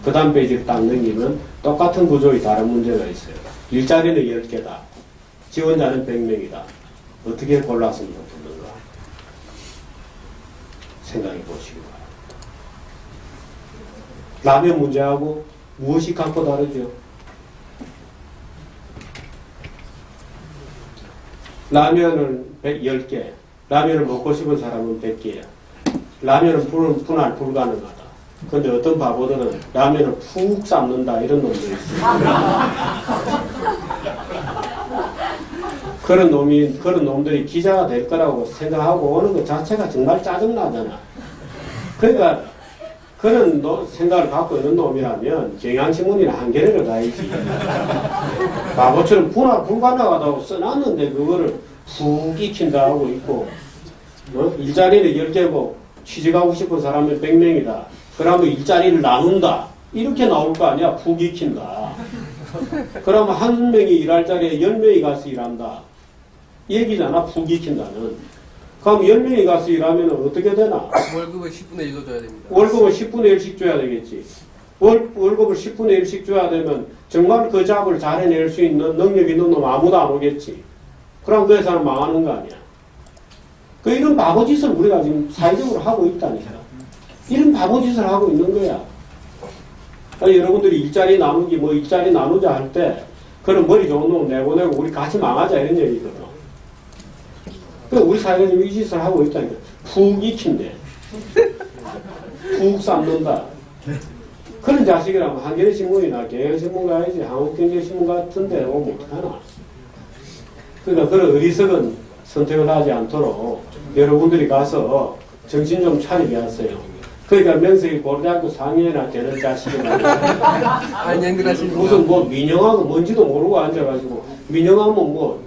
그 다음 페이지를 딱 넘기면 똑같은 구조의 다른 문제가 있어요. 일자리는 10개다. 지원자는 100명이다. 어떻게 골랐으면 좋겠는가. 생각해 보시기 바랍니다. 라면 문제하고 무엇이 갖고 다르죠? 라면은 10개. 라면을 먹고 싶은 사람은 100개야. 라면은 분할 불가능하다. 근데 어떤 바보들은 라면을 푹 삶는다 이런 놈들이 있어요. 그런 놈들이 기자가 될 거라고 생각하고 오는 것 자체가 정말 짜증나잖아. 그러니까 그런 생각을 갖고 있는 놈이라면 경향신문이나 한겨레를 가야지. 바보처럼 분할 불가능하다고 써놨는데 그거를 푹 익힌다 하고 있고, 일자리는 10개고 취직하고 싶은 사람은 100명이다. 그러면 일자리를 나눈다. 이렇게 나올 거 아니야. 푹 익힌다. 그러면 한 명이 일할 자리에 10명이 가서 일한다. 이 얘기잖아. 푹 익힌다는. 그럼 10명이 가서 일하면 어떻게 되나? 월급을 10분의 1로 줘야 됩니다. 월급을 10분의 1씩 줘야 되겠지. 월급을 10분의 1씩 줘야 되면 정말 그 잡을 잘 해낼 수 있는 능력 있는 놈 아무도 안 오겠지. 그럼 그 회사는 망하는 거 아니야. 이런 바보짓을 우리가 지금 사회적으로 하고 있다니까. 이런 바보짓을 하고 있는 거야. 여러분들이 일자리 나누기, 일자리 나누자 할 때, 그런 머리 좋은 놈 내보내고 우리 같이 망하자 이런 얘기거든. 우리 사회가 지금 이 짓을 하고 있다니까. 푹 익힌대. 푹 삶는다. 그런 자식이라면 한겨레신문이나 경향신문 가야지. 한국경제신문 같은 데 오면 어떡하나. 그러니까 그런 어리석은 선택을 하지 않도록 여러분들이 가서 정신 좀 차리게 하세요. 그러니까 명색이 고려대학교 상위에나 되는 자식이 무슨 민영하고 뭔지도 모르고 앉아가지고 민영하면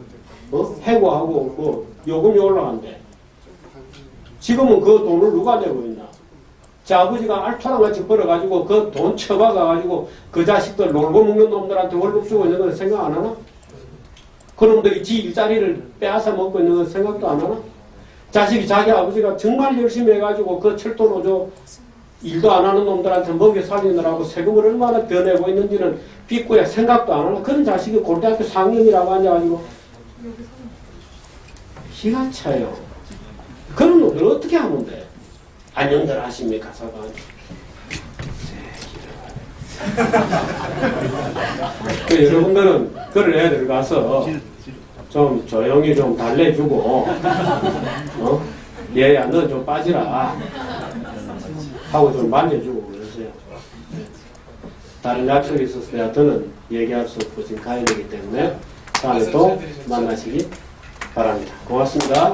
해고하고 요금이 올라간대. 지금은 그 돈을 누가 내고 있나? 제 아버지가 알토랑같이 벌어가지고 그 돈 쳐박아가지고 그 자식들 놀고 먹는 놈들한테 월급 주고 있는 건 생각 안 하나? 그놈들이 지 일자리를 빼앗아 먹고 있는 건 생각도 안 하나? 자식이 자기 아버지가 정말 열심히 해가지고 그 철도 노조 일도 안 하는 놈들한테 먹여 살리느라고 세금을 얼마나 더 내고 있는지는 빚고야 생각도 안 하나? 그런 자식이 고려대학교 상임이라고 앉아가지고 기가 차요. 그런 놈들 어떻게 하면 돼? 안녕들 하십니까, 사관? 여러분들은 그런 애들 가서 좀 조용히 좀 달래주고, 얘야, 너 좀 빠지라. 하고 좀 만져주고 그러세요. 다른 약속이 있었어야 저는 얘기할 수 없고 지금 가야 되기 때문에 다음에 또 만나시기 바랍니다. 고맙습니다.